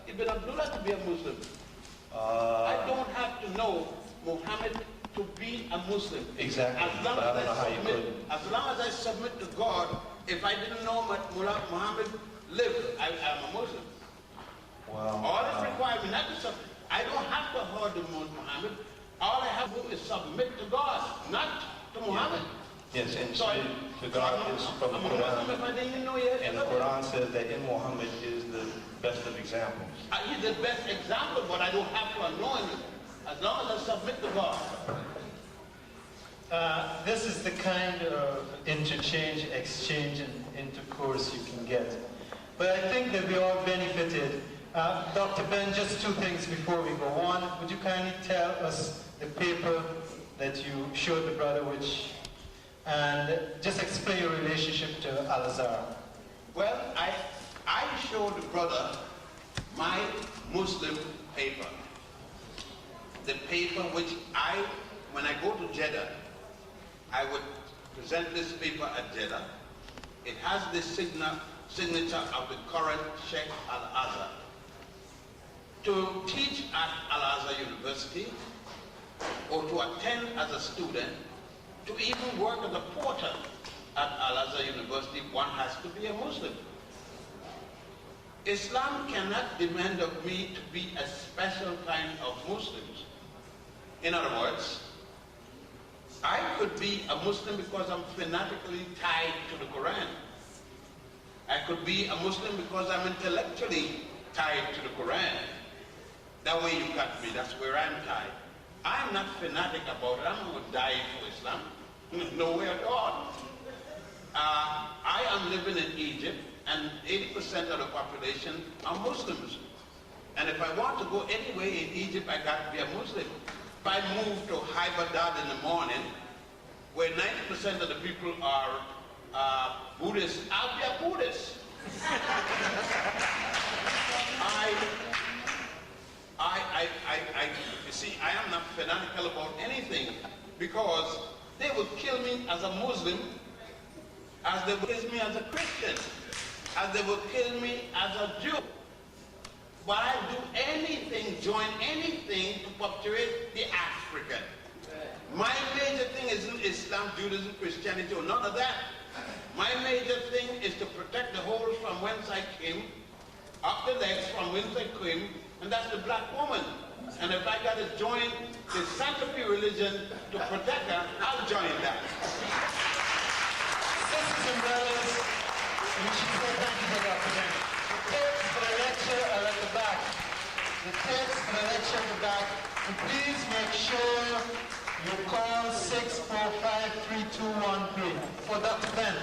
ibn Abdullah to be a Muslim. I don't have to know Muhammad to be a Muslim. Exactly. As long as I submit to God, if I didn't know Muhammad lived, I'm a Muslim. Well, all it requires me not to submit. I don't have to heard the Muhammad. All I have to do is submit to God, not to Muhammad. Yes, and so to God is from the Quran. And the Quran says that in Muhammad is the best of examples. He's the best example, but I don't have to know him. As long as I submit to God. This is the kind of interchange, exchange, and intercourse you can get. But I think that we all benefited. Dr. Ben, just two things before we go on. Would you kindly tell us the paper that you showed the brother, and just explain your relationship to Al-Azhar? Well, I showed the brother my Muslim paper. The paper which when I go to Jeddah, I would present this paper at Jeddah. It has the signature of the current Sheikh Al-Azhar. To teach at Al-Azhar University, or to attend as a student, to even work as a porter at Al-Azhar University, one has to be a Muslim. Islam cannot demand of me to be a special kind of Muslims. In other words, I could be a Muslim because I'm fanatically tied to the Quran. I could be a Muslim because I'm intellectually tied to the Quran. That way you got me, that's where I'm tied. I'm not fanatic about it, I'm going to die for Islam. No way at all. I am living in Egypt, and 80% of the population are Muslims. And if I want to go anywhere in Egypt, I got to be a Muslim. If I move to Hyderabad in the morning, where 90% of the people are Buddhists, I'll be a Buddhist. You see, I am not fanatical about anything, because they would kill me as a Muslim, as they would kill me as a Christian, as they would kill me as a Jew. But I do anything, join anything to perpetuate the African. My major thing isn't Islam, Judaism, Christianity, or none of that. My major thing is to protect the whole from whence I came, up the legs from whence I came, and that's the black woman. And if I got to join the Santa Fe religion to protect her, I'll join that. Sisters and brothers, we should say thank you for that today. The tapes for the lecture are at the back. The tapes for the lecture at the back. And please make sure you call 645-3213 for Dr. Ben.